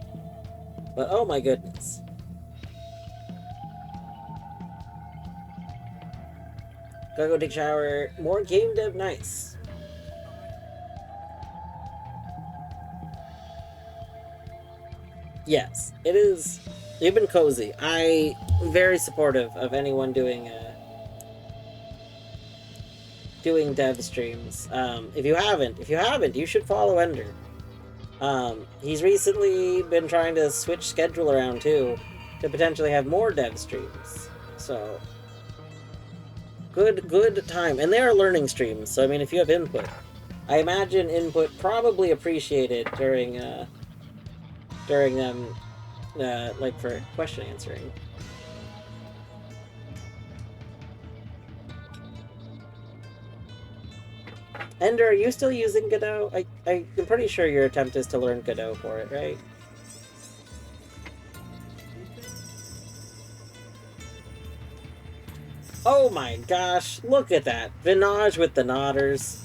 But oh my goodness. Gotta go take a shower. More game dev, nice. Yes, it is. You've been cozy. I'm very supportive of anyone doing dev streams. If you haven't, you should follow Ender. He's recently been trying to switch schedule around too, to potentially have more dev streams. So, good time. And they are learning streams, so I mean, if you have input, I imagine input probably appreciated during them, like for question answering. Ender, are you still using Godot? I'm pretty sure your attempt is to learn Godot for it, right? Oh my gosh, look at that. Vinage with the nodders.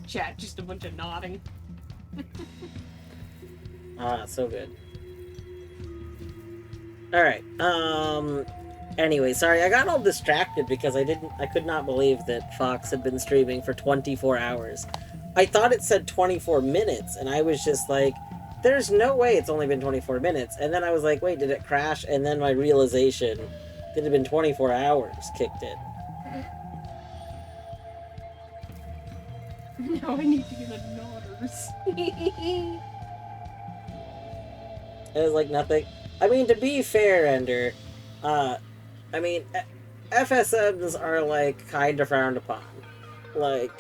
Chat, just a bunch of nodding. So good. Alright, anyway, sorry, I got all distracted because I could not believe that Fox had been streaming for 24 hours. I thought it said 24 minutes, and I was just like, there's no way it's only been 24 minutes. And then I was like, wait, did it crash? And then my realization that it had been 24 hours kicked in. Now I need to get a nodders. It was like nothing. I mean, to be fair, Ender, I mean, FSMs are, like, kind of frowned upon. Like,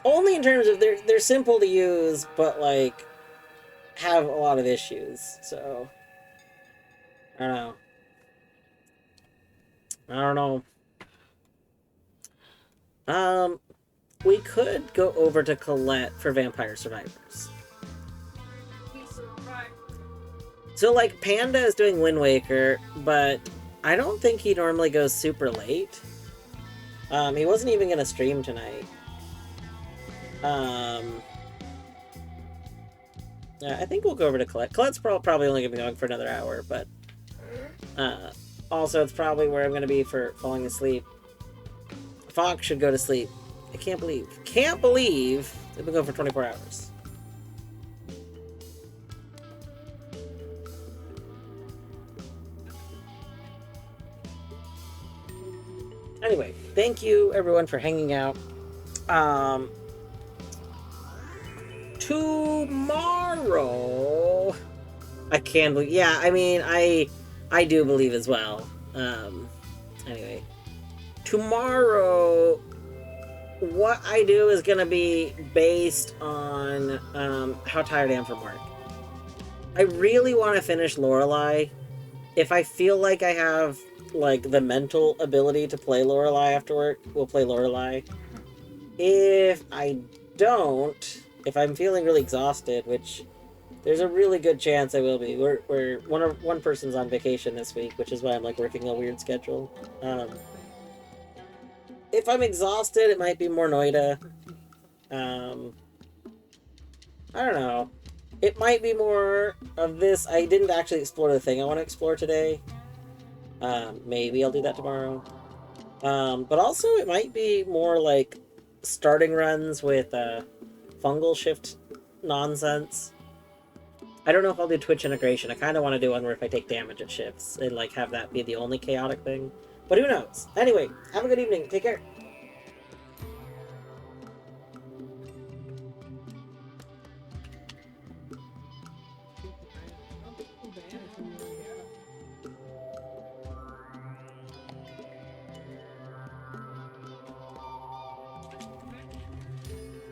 only in terms of they're simple to use, but, like, have a lot of issues, so... I don't know. We could go over to Colette for Vampire Survivors. So, like, Panda is doing Wind Waker, but I don't think he normally goes super late. He wasn't even gonna stream tonight. Yeah, I think we'll go over to Colette. Colette's probably only gonna be going for another hour, but... also, it's probably where I'm gonna be for falling asleep. Fox should go to sleep. I can't believe they've been going for 24 hours. Anyway, thank you everyone for hanging out. Tomorrow, I can't believe. Yeah, I mean, I do believe as well. Anyway, tomorrow, what I do is gonna be based on how tired I am from work. I really want to finish Lorelei. If I feel like I have like the mental ability to play Lorelei after work, we'll play Lorelei. If I don't, if I'm feeling really exhausted, which there's a really good chance I will be. We're one person's on vacation this week, which is why I'm like working a weird schedule. If I'm exhausted, it might be more Noita. I don't know. It might be more of this. I didn't actually explore the thing I want to explore today. Maybe I'll do that tomorrow. But also it might be more like starting runs with fungal shift nonsense. I don't know if I'll do Twitch integration. I kind of want to do one where if I take damage it shifts and like have that be the only chaotic thing. But who knows? Anyway, have a good evening. Take care.